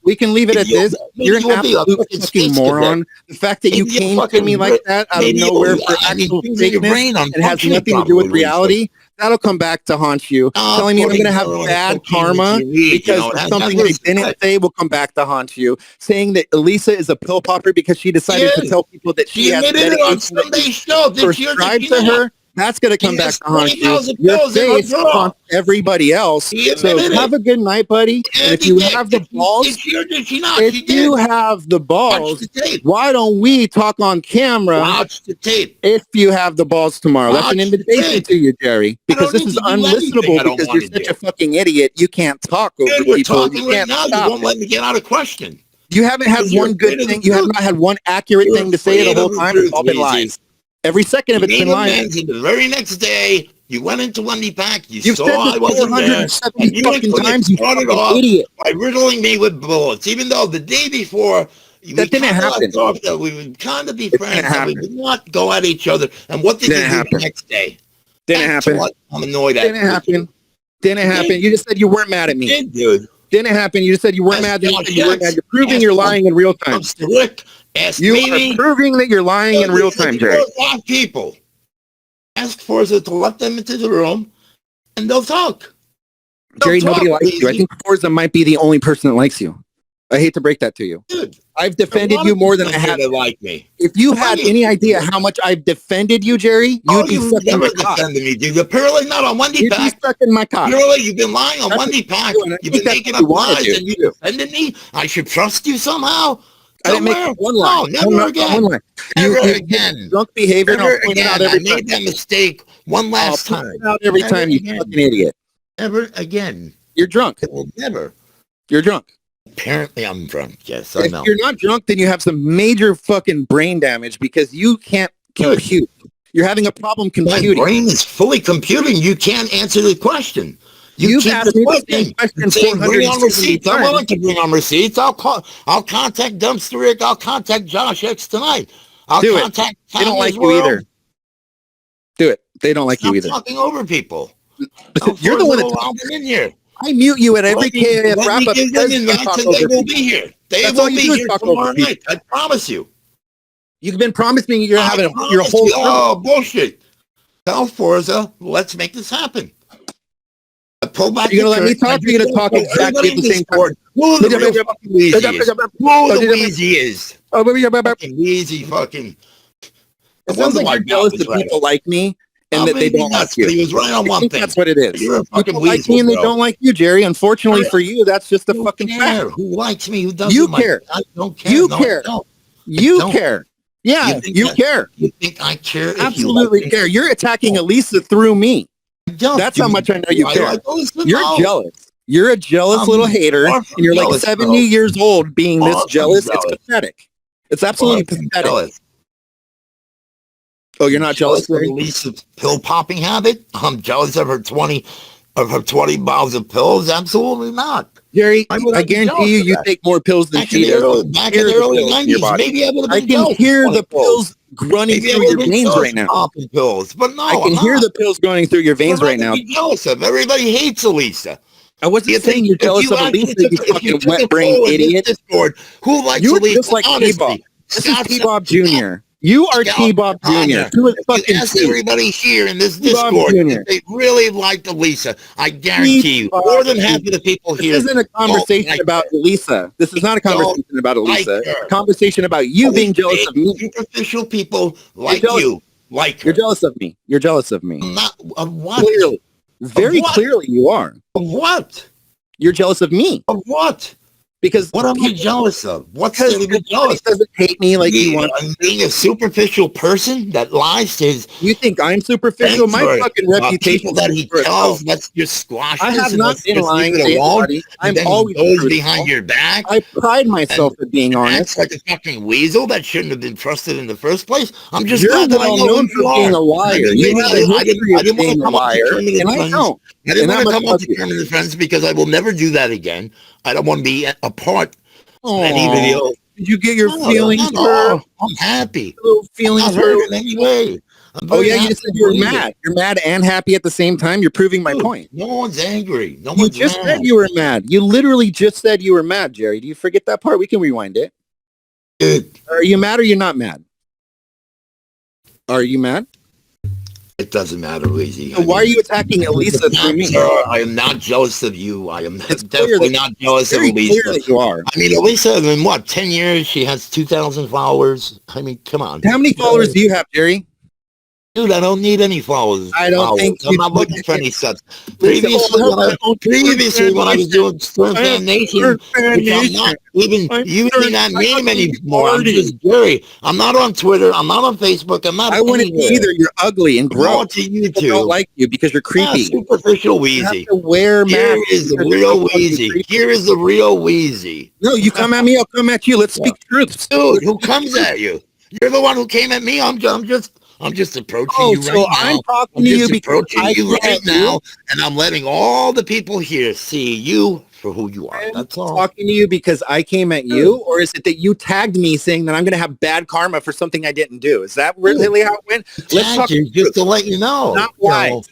Speaker 2: We can leave it at this. You're an absolute fucking moron. The fact that you came to me like that out of nowhere for actual fakeness and has nothing to do with reality, that'll come back to haunt you. Telling me I'm going to have bad karma because something I didn't say will come back to haunt you. Saying that Elisa is a pill popper because she decided to tell people that she has medication prescribed to her That's going to come back
Speaker 1: has
Speaker 2: to haunt you.
Speaker 1: 20,000
Speaker 2: Your
Speaker 1: pills in her
Speaker 2: face
Speaker 1: drawer.
Speaker 2: haunts everybody else.
Speaker 1: He
Speaker 2: So
Speaker 1: admitted
Speaker 2: have
Speaker 1: it.
Speaker 2: a good night, buddy. And if
Speaker 1: Andy
Speaker 2: you
Speaker 1: did.
Speaker 2: have the balls,
Speaker 1: Did she or did she not?
Speaker 2: if
Speaker 1: She
Speaker 2: you
Speaker 1: did.
Speaker 2: have the
Speaker 1: Watch
Speaker 2: balls,
Speaker 1: the tape.
Speaker 2: why don't we talk on camera?
Speaker 1: Watch the tape.
Speaker 2: If you have the balls tomorrow. That's an
Speaker 1: Watch the
Speaker 2: invitation
Speaker 1: tape.
Speaker 2: to you, Jerry,
Speaker 1: I
Speaker 2: because
Speaker 1: don't
Speaker 2: this
Speaker 1: need
Speaker 2: is
Speaker 1: to do anything
Speaker 2: unlistenable
Speaker 1: I don't
Speaker 2: because you're
Speaker 1: want to
Speaker 2: such
Speaker 1: do.
Speaker 2: a fucking idiot. You can't talk over
Speaker 1: Dude, we're
Speaker 2: people. You
Speaker 1: talking right
Speaker 2: can't
Speaker 1: now. You
Speaker 2: stop
Speaker 1: won't
Speaker 2: it.
Speaker 1: let me get out of question.
Speaker 2: You haven't had
Speaker 1: Because you're
Speaker 2: one good
Speaker 1: afraid of the
Speaker 2: thing. You have
Speaker 1: truth.
Speaker 2: not had one accurate
Speaker 1: You're
Speaker 2: thing to say the
Speaker 1: afraid
Speaker 2: whole
Speaker 1: of the
Speaker 2: time.
Speaker 1: truth,
Speaker 2: It's all been
Speaker 1: Weezy.
Speaker 2: lies. Every second of
Speaker 1: You
Speaker 2: it's
Speaker 1: made
Speaker 2: been lies.
Speaker 1: amends, and the very next day, you went into Wendy Pack. You
Speaker 2: You've
Speaker 1: saw
Speaker 2: said
Speaker 1: I
Speaker 2: this
Speaker 1: wasn't there,
Speaker 2: 470
Speaker 1: and you and
Speaker 2: fucking
Speaker 1: Clinic
Speaker 2: times, you
Speaker 1: started
Speaker 2: fucking
Speaker 1: off
Speaker 2: idiot.
Speaker 1: by riddling me with bullets, even though the day before we
Speaker 2: That didn't
Speaker 1: kind of
Speaker 2: happen.
Speaker 1: left off that we would kind of be
Speaker 2: It didn't
Speaker 1: friends, and we
Speaker 2: happen.
Speaker 1: would not go at each other. And what did
Speaker 2: Didn't
Speaker 1: you do
Speaker 2: happen.
Speaker 1: the next day?
Speaker 2: Didn't
Speaker 1: That's
Speaker 2: happen.
Speaker 1: what I'm annoyed at.
Speaker 2: Didn't happen. Didn't
Speaker 1: You
Speaker 2: happen.
Speaker 1: did.
Speaker 2: You just said you weren't mad at
Speaker 1: You
Speaker 2: me.
Speaker 1: did, dude.
Speaker 2: Didn't happen. You just said you weren't
Speaker 1: Ask
Speaker 2: mad. Then you
Speaker 1: Josh
Speaker 2: said you weren't mad.
Speaker 1: X.
Speaker 2: You're proving
Speaker 1: Ask
Speaker 2: you're lying in real time.
Speaker 1: Mr. Rick. Ask
Speaker 2: You are
Speaker 1: Mimi.
Speaker 2: proving that you're lying in real time, Jerry.
Speaker 1: Five people. Ask Forza to let them into the room, and they'll talk.
Speaker 2: Jerry, nobody likes you. I think Forza might be the only person that likes you. I hate to break that to you.
Speaker 1: Dude,
Speaker 2: I've defended you more than I have.
Speaker 1: That like me.
Speaker 2: If you had any idea how much I've defended you, Jerry, you'd be sucking
Speaker 1: never
Speaker 2: my cock.
Speaker 1: defended me, dude. You're purely not on Wendy
Speaker 2: You'd be
Speaker 1: Pack.
Speaker 2: sucking my cock.
Speaker 1: Purely, you've been lying on
Speaker 2: That's
Speaker 1: Wendy
Speaker 2: what
Speaker 1: Pack.
Speaker 2: you do, and I
Speaker 1: You've
Speaker 2: think
Speaker 1: been
Speaker 2: that's
Speaker 1: making
Speaker 2: what you
Speaker 1: up
Speaker 2: wanna
Speaker 1: lies,
Speaker 2: do.
Speaker 1: and you defended me. I should trust you somehow.
Speaker 2: I didn't make
Speaker 1: Somewhere?
Speaker 2: one lie.
Speaker 1: No, never
Speaker 2: Not
Speaker 1: again.
Speaker 2: one lie.
Speaker 1: Never
Speaker 2: You
Speaker 1: again.
Speaker 2: drunk behavior, and
Speaker 1: Never
Speaker 2: I'll point it out
Speaker 1: again. I
Speaker 2: every time.
Speaker 1: made that mistake one last
Speaker 2: I'll
Speaker 1: time.
Speaker 2: point it out every
Speaker 1: Never
Speaker 2: time, you
Speaker 1: again.
Speaker 2: fucking idiot.
Speaker 1: Never again.
Speaker 2: You're drunk.
Speaker 1: It will never.
Speaker 2: You're drunk.
Speaker 1: Apparently, I'm drunk. Yes, I
Speaker 2: If
Speaker 1: know.
Speaker 2: you're not drunk, then you have some major fucking brain damage because you can't compute. You're having a problem
Speaker 1: My
Speaker 2: computing.
Speaker 1: brain is fully computing. You can't answer the question.
Speaker 2: You've
Speaker 1: keep
Speaker 2: asked me the
Speaker 1: deflecting.
Speaker 2: same question
Speaker 1: Saying, bring on
Speaker 2: 470
Speaker 1: receipts. I'm
Speaker 2: times.
Speaker 1: willing to bring on receipts. I'll contact Dumpster Rick. I'll contact Josh X tonight. I'll
Speaker 2: Do it.
Speaker 1: contact
Speaker 2: They don't like
Speaker 1: Tanya's
Speaker 2: you
Speaker 1: World.
Speaker 2: either. Do it. They don't like
Speaker 1: Stop
Speaker 2: you either.
Speaker 1: talking over people.
Speaker 2: You're the one that
Speaker 1: allow them in here.
Speaker 2: I mute you at every
Speaker 1: Let me
Speaker 2: KAF wrap up
Speaker 1: give them
Speaker 2: because you
Speaker 1: invites
Speaker 2: talk
Speaker 1: and they
Speaker 2: over
Speaker 1: will
Speaker 2: people.
Speaker 1: be here. They
Speaker 2: That's
Speaker 1: will
Speaker 2: all you
Speaker 1: be
Speaker 2: do is
Speaker 1: here
Speaker 2: talk over
Speaker 1: tomorrow
Speaker 2: people.
Speaker 1: night. I promise you.
Speaker 2: You've been promising you're having your
Speaker 1: promise
Speaker 2: whole
Speaker 1: you. Oh, bullshit. Tell Forza, let's make this happen. I pull back
Speaker 2: You're
Speaker 1: the
Speaker 2: gonna let me
Speaker 1: curtain.
Speaker 2: talk, or you're gonna talk exactly at the same time.
Speaker 1: Who the real fucking Weezy is. Who the Weezy is.
Speaker 2: Oh,
Speaker 1: Fucking Weezy fucking.
Speaker 2: It sounds like you're jealous that people like me and that they don't like you.
Speaker 1: He was right on
Speaker 2: I
Speaker 1: one
Speaker 2: think
Speaker 1: thing.
Speaker 2: that's what it is.
Speaker 1: You're a fucking
Speaker 2: People like
Speaker 1: weasel,
Speaker 2: me and they
Speaker 1: bro.
Speaker 2: don't like you, Jerry. Unfortunately for you, that's just a fucking fact.
Speaker 1: Who likes me? Who doesn't?
Speaker 2: You
Speaker 1: like
Speaker 2: care.
Speaker 1: me? I don't care.
Speaker 2: You
Speaker 1: No,
Speaker 2: care.
Speaker 1: I don't.
Speaker 2: You
Speaker 1: don't.
Speaker 2: care. Yeah, you care.
Speaker 1: You think I care? If
Speaker 2: Absolutely
Speaker 1: you like
Speaker 2: care. You're attacking Elisa through me.
Speaker 1: Don't.
Speaker 2: That's how much I know you care.
Speaker 1: Like Elisa?
Speaker 2: You're
Speaker 1: No.
Speaker 2: jealous. You're a jealous
Speaker 1: I'm
Speaker 2: little hater,
Speaker 1: far
Speaker 2: and
Speaker 1: from
Speaker 2: you're like
Speaker 1: jealous,
Speaker 2: 70
Speaker 1: bro.
Speaker 2: years old being
Speaker 1: Far
Speaker 2: this
Speaker 1: from
Speaker 2: jealous. It's
Speaker 1: jealous.
Speaker 2: pathetic. It's absolutely
Speaker 1: Far from
Speaker 2: pathetic.
Speaker 1: jealous.
Speaker 2: Oh, you're not jealous,
Speaker 1: of
Speaker 2: Jerry?
Speaker 1: Elisa's pill popping habit? I'm jealous of her 20 bottles of pills. Absolutely not.
Speaker 2: Jerry,
Speaker 1: Why would
Speaker 2: I
Speaker 1: be
Speaker 2: guarantee
Speaker 1: jealous
Speaker 2: you,
Speaker 1: of
Speaker 2: you
Speaker 1: that?
Speaker 2: take more pills than
Speaker 1: Back in
Speaker 2: she
Speaker 1: the
Speaker 2: does.
Speaker 1: early 90s, maybe I would have
Speaker 2: I
Speaker 1: been
Speaker 2: can
Speaker 1: jealous.
Speaker 2: hear
Speaker 1: of
Speaker 2: the
Speaker 1: 20 pills.
Speaker 2: pills running
Speaker 1: Maybe I
Speaker 2: through
Speaker 1: would
Speaker 2: your
Speaker 1: have been
Speaker 2: veins
Speaker 1: jealous
Speaker 2: right now.
Speaker 1: popping pills, but no,
Speaker 2: I can hear the pills running through your veins right now.
Speaker 1: Be jealous of. Everybody hates Elisa.
Speaker 2: I wasn't saying you're jealous of Elisa, you fucking wet-brained idiot.
Speaker 1: Discord, who likes
Speaker 2: You're
Speaker 1: Elisa?
Speaker 2: just like T-Bob. This is T-Bob Jr. You are T-Bob Jr. Who is fucking
Speaker 1: ask everybody here in this
Speaker 2: T-Bob
Speaker 1: Discord
Speaker 2: Jr.
Speaker 1: if they really liked Elisa. I guarantee you, more than half of the people here.
Speaker 2: This isn't a conversation
Speaker 1: like
Speaker 2: about Elisa. This is not a conversation about Elisa.
Speaker 1: like
Speaker 2: It's a conversation about you being jealous of me.
Speaker 1: Superficial people like
Speaker 2: jealous.
Speaker 1: you, like her.
Speaker 2: You're jealous of me. You're jealous of me.
Speaker 1: I'm not of what?
Speaker 2: Clearly. Very clearly you are.
Speaker 1: Of what?
Speaker 2: You're jealous of me.
Speaker 1: Of what?
Speaker 2: Because
Speaker 1: what am I jealous of? What's
Speaker 2: because
Speaker 1: there to be jealous?
Speaker 2: Doesn't hate me like you want.
Speaker 1: Being a superficial person that lies to his.
Speaker 2: You think I'm superficial? My fucking reputation
Speaker 1: that he tells. Let's just squash.
Speaker 2: I have
Speaker 1: this
Speaker 2: not been lying to anybody. I'm always
Speaker 1: goes behind your back.
Speaker 2: I pride myself at being honest.
Speaker 1: Like a fucking weasel that shouldn't have been trusted in the first place. I'm just
Speaker 2: You're
Speaker 1: glad that I know
Speaker 2: known for being a liar. You have a history of being a liar, and I don't.
Speaker 1: I didn't want to come up to permanent friends because I will never do that again. I don't want to be a part. Any video.
Speaker 2: Did you get your feelings hurt?
Speaker 1: I'm happy.
Speaker 2: Feelings
Speaker 1: hurt in any way.
Speaker 2: Oh yeah, you just said you were mad. You're mad and happy at the same time. You're proving my point.
Speaker 1: No one's angry. No
Speaker 2: you
Speaker 1: one's
Speaker 2: just
Speaker 1: mad.
Speaker 2: said you were mad. You literally just said you were mad, Jerry. Do you forget that part? We can rewind it.
Speaker 1: Dude.
Speaker 2: Are you mad or you're not mad? Are you mad?
Speaker 1: It doesn't matter, Weezy.
Speaker 2: So why are you attacking Elisa through me?
Speaker 1: I am not jealous of you. I am definitely not jealous of Elisa.
Speaker 2: Clear that you are.
Speaker 1: I mean, Elisa, in what, 10 years, she has 2,000 followers. I mean, come on.
Speaker 2: How many followers do you have, Jerry?
Speaker 1: Dude, I don't need any followers.
Speaker 2: I don't think
Speaker 1: I'm
Speaker 2: you
Speaker 1: not
Speaker 2: do.
Speaker 1: looking for any subs. Previously, when I was doing Storm Fan Nation, which I'm not even using that name anymore. I'm just Jerry. I'm not on Twitter. I'm not on Facebook. I'm not
Speaker 2: I wouldn't be either. You're ugly and gross.
Speaker 1: On to YouTube.
Speaker 2: People don't like you because you're creepy.
Speaker 1: Superficial Weezy.
Speaker 2: You have to wear
Speaker 1: Here
Speaker 2: masks.
Speaker 1: is the real Weezy. Here is the real Weezy.
Speaker 2: No, you come at me, I'll come at you. Let's speak truth.
Speaker 1: Dude, who comes at you? You're the one who came at me. I'm just approaching you right now.
Speaker 2: I'm talking to you because
Speaker 1: and I'm letting all the people here see you for who you are. That's all.
Speaker 2: Talking to you because I came at you, or is it that you tagged me saying that I'm going to have bad karma for something I didn't do? Is that really how it went?
Speaker 1: Let's talk just to let you know.
Speaker 2: Not lies.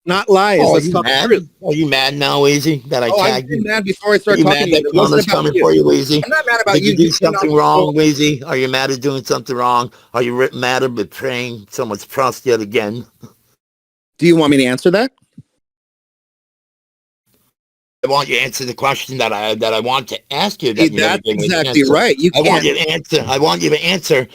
Speaker 2: Not lies.
Speaker 1: Let's talk truth. Are you mad now, Weezy, that I tagged you?
Speaker 2: I've been mad before I started talking to you.
Speaker 1: It wasn't about you. For you, Weezy.
Speaker 2: I'm not mad about you.
Speaker 1: Did you do something wrong, Weezy? Are you mad at doing something wrong? Are you mad at betraying someone's trust yet again?
Speaker 2: Do you want me to answer that?
Speaker 1: I want you to answer the question that I want to ask you.
Speaker 2: That's exactly right.
Speaker 1: I want you to answer. I want you to answer.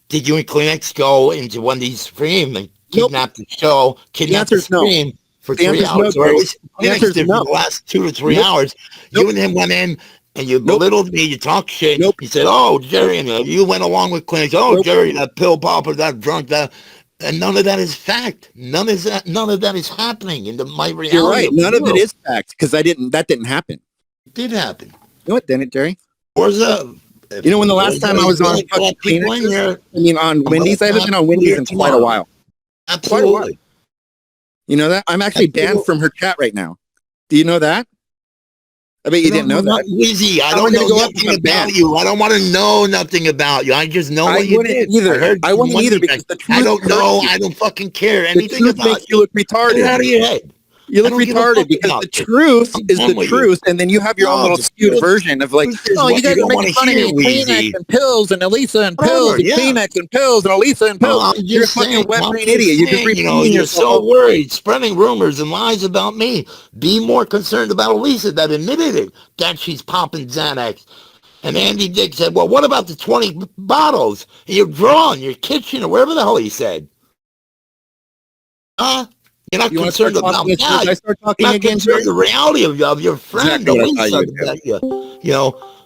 Speaker 1: Did you and Kleenex go into Wendy's stream and kidnap the show? Kidnap the stream for 3 hours, or at least Kleenex did for the last 2 to 3 hours. You and him went in and you belittled me. You talked shit. You said, "Oh, Jerry," and you went along with Kleenex. "Oh, Jerry, that pill popper, that drunk, that." And none of that is fact. None of that is happening in my reality.
Speaker 2: You're right. None of it is fact because that didn't happen.
Speaker 1: It did happen.
Speaker 2: You know what, didn't it, Jerry?
Speaker 1: Where's
Speaker 2: you know when the last time I was on on Wendy's? I haven't been on Wendy's in quite a while.
Speaker 1: Absolutely.
Speaker 2: You know that? I'm actually banned from her chat right now. Do you know that? I bet you didn't know that.
Speaker 1: Weezy, I don't know nothing about you. I don't want to know nothing about you. I just know what you did.
Speaker 2: I wouldn't either because the truth.
Speaker 1: I don't know. I don't fucking care anything about
Speaker 2: makes you look retarded.
Speaker 1: Get out of your head.
Speaker 2: You look retarded because the truth is the truth, and then you have your own little skewed version of like, oh, you guys are making fun of me, Kleenex and pills, and Elisa and pills, and Kleenex and pills, and Elisa and pills. You're a fucking wet-brain idiot. You're just repeating
Speaker 1: you're so worried, spreading rumors and lies about me. Be more concerned about Elisa that admitted it, that she's popping Xanax. And Andy Dick said, well, what about the 20 bottles in your drawer in your kitchen or wherever the hell he said? You're not concerned about that.
Speaker 2: I start talking
Speaker 1: not
Speaker 2: again.
Speaker 1: Concerned the reality of your friend.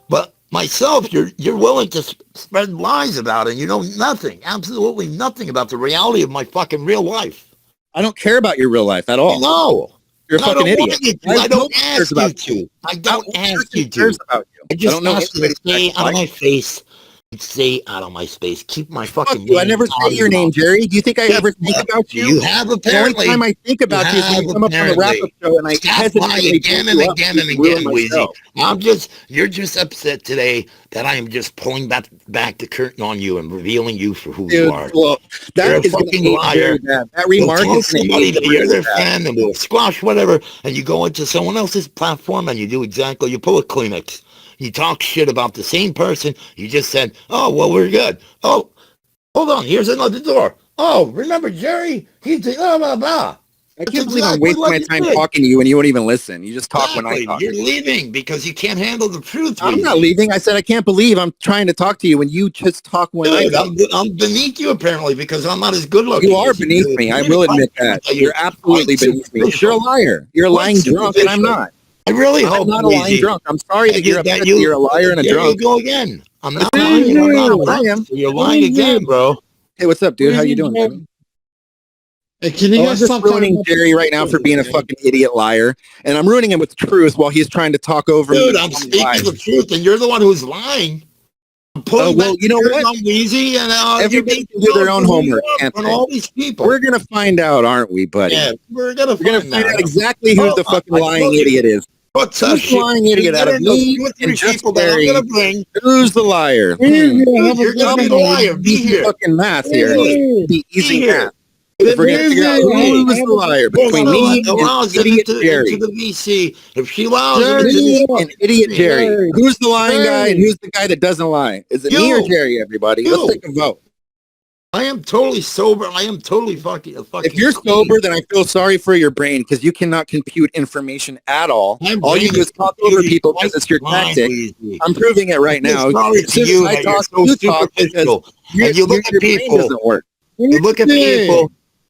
Speaker 1: But myself, you're willing to spread lies about it. And you know nothing, absolutely nothing about the reality of my fucking real life.
Speaker 2: I don't care about your real life at all.
Speaker 1: No.
Speaker 2: You're a fucking idiot.
Speaker 1: I don't ask you to. I don't ask you to. I just ask you to stay out of my face. Stay out of my space. Keep my fucking name.
Speaker 2: I never say your name, Jerry. Do you think I ever think about you?
Speaker 1: You have apparently.
Speaker 2: The only time I think about you is when you come up on the wrap-up show and I hesitate
Speaker 1: again and again and again, Weezy. You're just upset today that I am just pulling back the curtain on you and revealing you for who you are.
Speaker 2: Well,
Speaker 1: you're a fucking liar.
Speaker 2: That remark is
Speaker 1: somebody that you're their fan and we'll squash whatever, and you go into someone else's platform and you do exactly. You pull a Kleenex. You talk shit about the same person. You just said, oh, well, we're good. Oh, hold on. Here's another door. Oh, remember Jerry? He's the blah, blah, blah.
Speaker 2: I can't believe I'm wasting my time talking to you and you won't even listen. You just talk when I talk.
Speaker 1: You're leaving because you can't handle the truth.
Speaker 2: I'm not leaving. I said I can't believe I'm trying to talk to you when you just talk when I talk.
Speaker 1: I'm beneath you apparently because I'm not as good looking.
Speaker 2: You are beneath me. I will admit that. You're absolutely beneath me. You're a liar. You're a lying drunk and I'm not.
Speaker 1: I really hope
Speaker 2: I'm not a lying drunk. I'm sorry that you're upset that you're a liar and a drunk.
Speaker 1: You go again. I'm not lying.
Speaker 2: I am.
Speaker 1: You're lying again, bro.
Speaker 2: Hey, what's up, dude? How you doing, man?
Speaker 3: Hey, can you guys
Speaker 2: stop ruining Jerry right now for being a fucking idiot liar? And I'm ruining him with truth while he's trying to talk over me.
Speaker 1: Dude, I'm speaking the truth, and you're the one who's lying.
Speaker 2: Well, you know what?
Speaker 1: Weezy and
Speaker 2: everybody can do their own homework.
Speaker 1: And all these people.
Speaker 2: We're gonna find out, aren't we, buddy?
Speaker 1: Yeah, we're gonna find
Speaker 2: out exactly who the fucking lying idiot is.
Speaker 1: What's the
Speaker 2: lying idiot out of me and just Barry? Who's the liar?
Speaker 1: You're gonna be the liar. Be here.
Speaker 2: Fucking math here. Be easy math. If we're gonna figure out who's the liar between me and idiot Jerry.
Speaker 1: To the VC. If she allows
Speaker 2: and idiot Jerry. Who's the lying guy and who's the guy that doesn't lie? Is it me or Jerry, everybody? Let's take a vote.
Speaker 1: I am totally sober. I am totally fucking.
Speaker 2: If you're sober, then I feel sorry for your brain because you cannot compute information at all. All you do is talk over people because it's your tactic. I'm proving it right now.
Speaker 1: You
Speaker 2: I talk, you talk because
Speaker 1: you look at people.
Speaker 2: Doesn't work.
Speaker 1: You look at people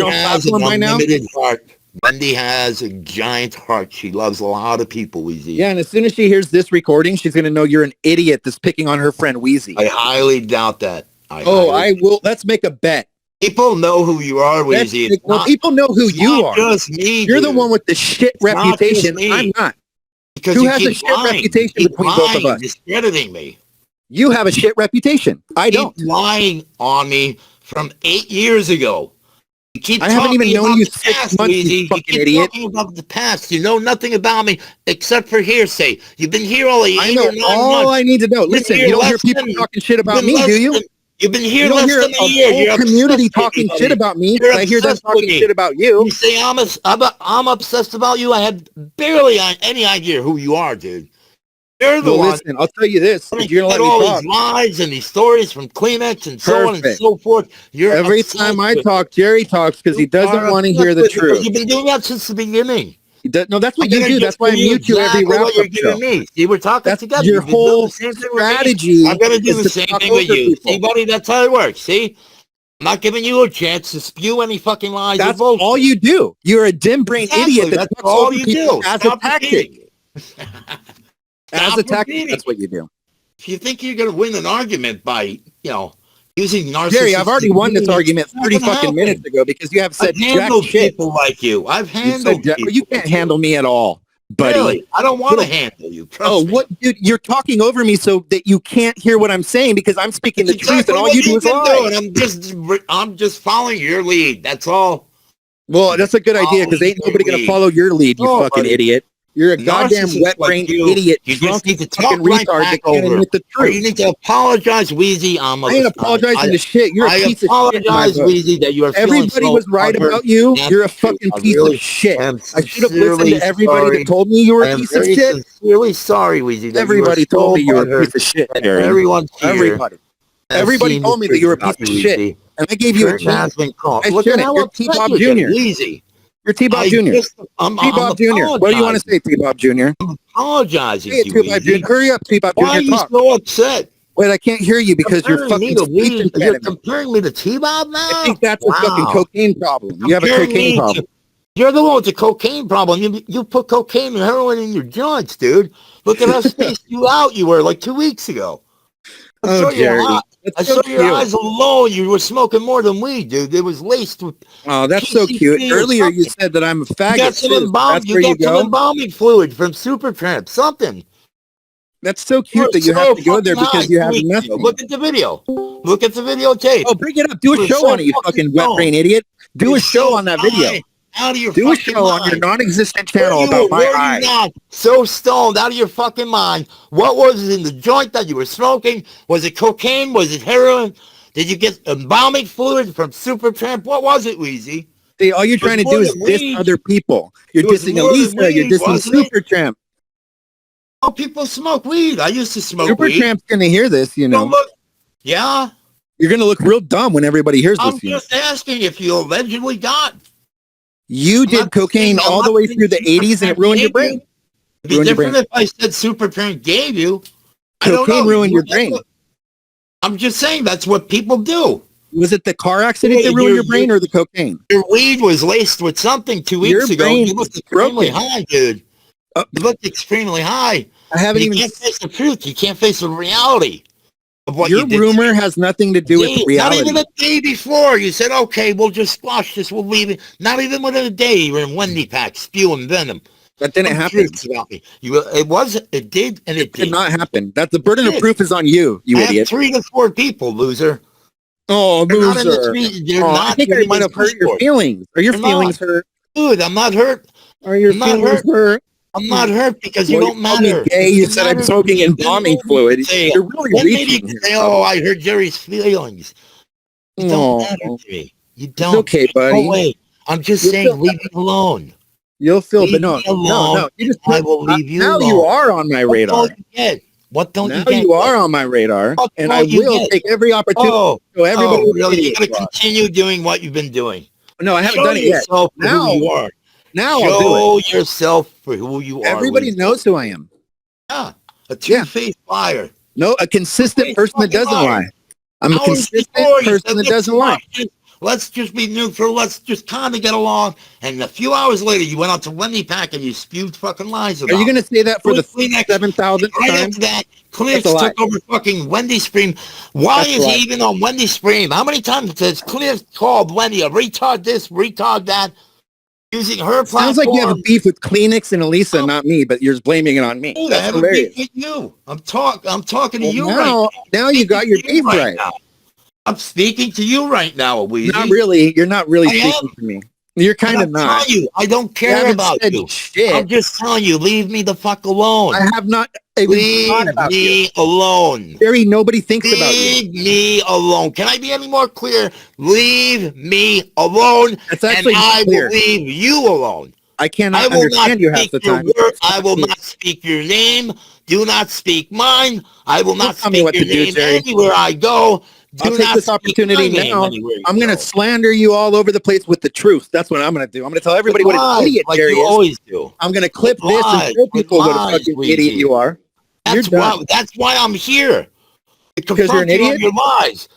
Speaker 2: your own
Speaker 1: has an
Speaker 2: platform by now?
Speaker 1: unlimited heart. Wendy has a giant heart. She loves a lot of people, Weezy.
Speaker 2: Yeah, and as soon as she hears this recording, she's going to know you're an idiot that's picking on her friend Weezy.
Speaker 1: I highly doubt that.
Speaker 2: I will. Let's make a bet.
Speaker 1: People know who you are, Weezy.
Speaker 2: People know who you are.
Speaker 1: Just me,
Speaker 2: You're the one with the shit reputation. I'm not.
Speaker 1: Because
Speaker 2: who has a shit reputation between both of us?
Speaker 1: Discrediting me.
Speaker 2: You have a shit reputation. I don't.
Speaker 1: Lying on me from 8 years ago.
Speaker 2: I haven't even known you 6 months, you fucking idiot.
Speaker 1: Talking about the past. You know nothing about me except for hearsay. You've been here all 8 or 9 months.
Speaker 2: All I need to know. Listen, you don't hear people talking shit about me, do you?
Speaker 1: You've been here less than a year.
Speaker 2: You're community talking shit about me. I hear them talking shit about you.
Speaker 1: You say I'm obsessed about you. I have barely any idea who you are, dude. You're the one.
Speaker 2: Listen, I'll tell you this. You're gonna let me
Speaker 1: all
Speaker 2: talk.
Speaker 1: These lies and these stories from Kleenex and so on and so forth.
Speaker 2: Every time I talk, Jerry talks because he doesn't want to hear the truth.
Speaker 1: You've been doing that since the beginning.
Speaker 2: No, that's what you do. That's why I mute you every wrap-up show.
Speaker 1: See, we're talking together.
Speaker 2: Your whole strategy.
Speaker 1: I'm going to do the same thing with you. See, buddy, that's how it works. See? I'm not giving you a chance to spew any fucking lies.
Speaker 2: That's all you do. You're a dim-brained idiot. That's all you do. As a tactic. As a tactic, that's what you do.
Speaker 1: If you think you're going to win an argument by, using narcissism.
Speaker 2: Jerry, I've already won this argument 30 fucking minutes ago because you have said jack shit.
Speaker 1: People like you. I've handled people.
Speaker 2: You can't handle me at all, buddy.
Speaker 1: Really? I don't want to handle you. Trust me.
Speaker 2: What, dude? You're talking over me so that you can't hear what I'm saying because I'm speaking the truth and all you do is lie.
Speaker 1: I'm just following your lead. That's all.
Speaker 2: Well, that's a good idea because ain't nobody going to follow your lead, you fucking idiot. You're a goddamn wet-brained idiot.
Speaker 1: You just need to talk
Speaker 2: retard that can't admit the truth.
Speaker 1: You need to apologize, Weezy.
Speaker 2: I ain't apologizing to shit. You're a piece of shit.
Speaker 1: I apologize, Weezy, that you are
Speaker 2: Everybody was right about you. You're a fucking piece of shit. I should have listened to everybody that told me you were a piece of shit.
Speaker 1: I'm sincerely sorry, Weezy.
Speaker 2: Everybody told me you were a piece of shit, Jerry. Everybody told me that you were a piece of shit. And I gave you a chance.
Speaker 1: Look at how
Speaker 2: T-Bob Jr.
Speaker 1: Weezy.
Speaker 2: You're T-Bob Jr. T-Bob Jr. What do you want to say, T-Bob Jr.?
Speaker 1: I'm apologizing.
Speaker 2: Hey, T-Bob Jr. Hurry up, T-Bob Jr.
Speaker 1: Why are you so upset?
Speaker 2: Wait, I can't hear you because you're fucking speech
Speaker 1: You're comparing me to T-Bob now?
Speaker 2: I think that's a fucking cocaine problem. You have a cocaine problem.
Speaker 1: You're the one with the cocaine problem. You put cocaine and heroin in your joints, dude. Look at how spaced you out you were like 2 weeks ago.
Speaker 2: Oh, Jerry.
Speaker 1: I saw your eyes alone. You were smoking more than weed, dude. It was laced with.
Speaker 2: Oh, that's so cute. Earlier, you said that I'm a faggot.
Speaker 1: You got some embalming fluid from Supertramp. Something.
Speaker 2: That's so cute that you have to go there because you have nothing.
Speaker 1: Look at the video. Look at the videotape.
Speaker 2: Oh, bring it up. Do a show on it, you fucking wet brain idiot. Do a show on that video.
Speaker 1: Out of your
Speaker 2: Do a show on your non-existent channel about my eyes.
Speaker 1: So stoned, out of your fucking mind. What was it in the joint that you were smoking? Was it cocaine? Was it heroin? Did you get embalming fluid from Supertramp? What was it, Weezy?
Speaker 2: See, all you're trying to do is diss other people. You're dissing Elisa. You're dissing Supertramp.
Speaker 1: Oh, people smoke weed. I used to smoke weed.
Speaker 2: Supertramp's going to hear this, you know.
Speaker 1: Yeah?
Speaker 2: You're going to look real dumb when everybody hears this.
Speaker 1: I'm just asking if you allegedly got.
Speaker 2: You did cocaine all the way through the 80s and it ruined your brain.
Speaker 1: It'd be different if I said Supertramp gave you.
Speaker 2: Cocaine ruined your brain.
Speaker 1: I'm just saying that's what people do.
Speaker 2: Was it the car accident that ruined your brain or the cocaine?
Speaker 1: Your weed was laced with something 2 weeks ago. You looked extremely high, dude. You looked extremely high.
Speaker 2: I haven't even.
Speaker 1: You can't face the truth. You can't face the reality of what
Speaker 2: your rumor has nothing to do with reality.
Speaker 1: Not even a day before. You said, okay, we'll just squash this. We'll leave it. Not even within a day. You were in Wendy Pack spewing venom.
Speaker 2: That didn't happen.
Speaker 1: It did, and it
Speaker 2: did not happen. That the burden of proof is on you, you idiot.
Speaker 1: 3 to 4 people, loser.
Speaker 2: Oh, loser. I think I might have hurt your feelings. Are your feelings hurt?
Speaker 1: Dude, I'm not hurt.
Speaker 2: Are your feelings hurt?
Speaker 1: I'm not hurt because you don't matter.
Speaker 2: Gay. You said I'm smoking embalming fluid. You're really reaching.
Speaker 1: Oh, I hurt Jerry's feelings. You don't matter to me. You don't.
Speaker 2: It's okay, buddy.
Speaker 1: No way. I'm just saying, leave me alone.
Speaker 2: You'll feel, but no. You just.
Speaker 1: I will leave you
Speaker 2: alone. Now you are on my radar.
Speaker 1: What don't you get?
Speaker 2: Now you are on my radar, and I will take every opportunity. So everybody,
Speaker 1: really? You're gonna continue doing what you've been doing.
Speaker 2: No, I haven't done it yet.
Speaker 1: Now you are.
Speaker 2: Now I'll do
Speaker 1: it. Yourself for who you are.
Speaker 2: Everybody knows who I am.
Speaker 1: Yeah, a two-faced liar.
Speaker 2: No, a consistent person that doesn't lie. I'm a consistent person that doesn't lie.
Speaker 1: Let's just be neutral. Let's just kind of get along. And a few hours later, you went out to Wendy Pack and you spewed fucking lies about
Speaker 2: Are you going to say that for the
Speaker 1: Kleenex.
Speaker 2: 7,000th
Speaker 1: Right
Speaker 2: time?
Speaker 1: after that, Kleenex took over fucking Wendy Scream. Why is he even on Wendy Scream? How many times has Kleenex called Wendy a retard this, retard that? Using her platform.
Speaker 2: Sounds like you have a beef with Kleenex and Elisa, not me, but you're blaming it on me.
Speaker 1: Dude,
Speaker 2: That's hilarious.
Speaker 1: With you. I'm talking to you
Speaker 2: now,
Speaker 1: right now.
Speaker 2: Now you got your beef right.
Speaker 1: Now. I'm speaking to you right now, Weezy.
Speaker 2: Not really. You're not really speaking to me. You're kind of not.
Speaker 1: I don't care about you.
Speaker 2: Shit.
Speaker 1: I'm just telling you, leave me the fuck alone.
Speaker 2: I have not even thought about you.
Speaker 1: Leave me alone.
Speaker 2: Jerry, nobody thinks about you.
Speaker 1: Leave me alone. Can I be any more clear? Leave me alone.
Speaker 2: That's actually
Speaker 1: and I
Speaker 2: clear.
Speaker 1: will leave you alone.
Speaker 2: I cannot understand you half the time.
Speaker 1: I will not speak your name. Do not speak mine. I will not speak your name anywhere I go.
Speaker 2: I'll take this opportunity now. I'm going to slander you all over the place with the truth. That's what I'm going to do. I'm going to tell everybody what an idiot Jerry is.
Speaker 1: You always do.
Speaker 2: I'm going to clip this and show people what a fucking idiot you are.
Speaker 1: That's why I'm here.
Speaker 2: Because you're an idiot?
Speaker 1: Your lies.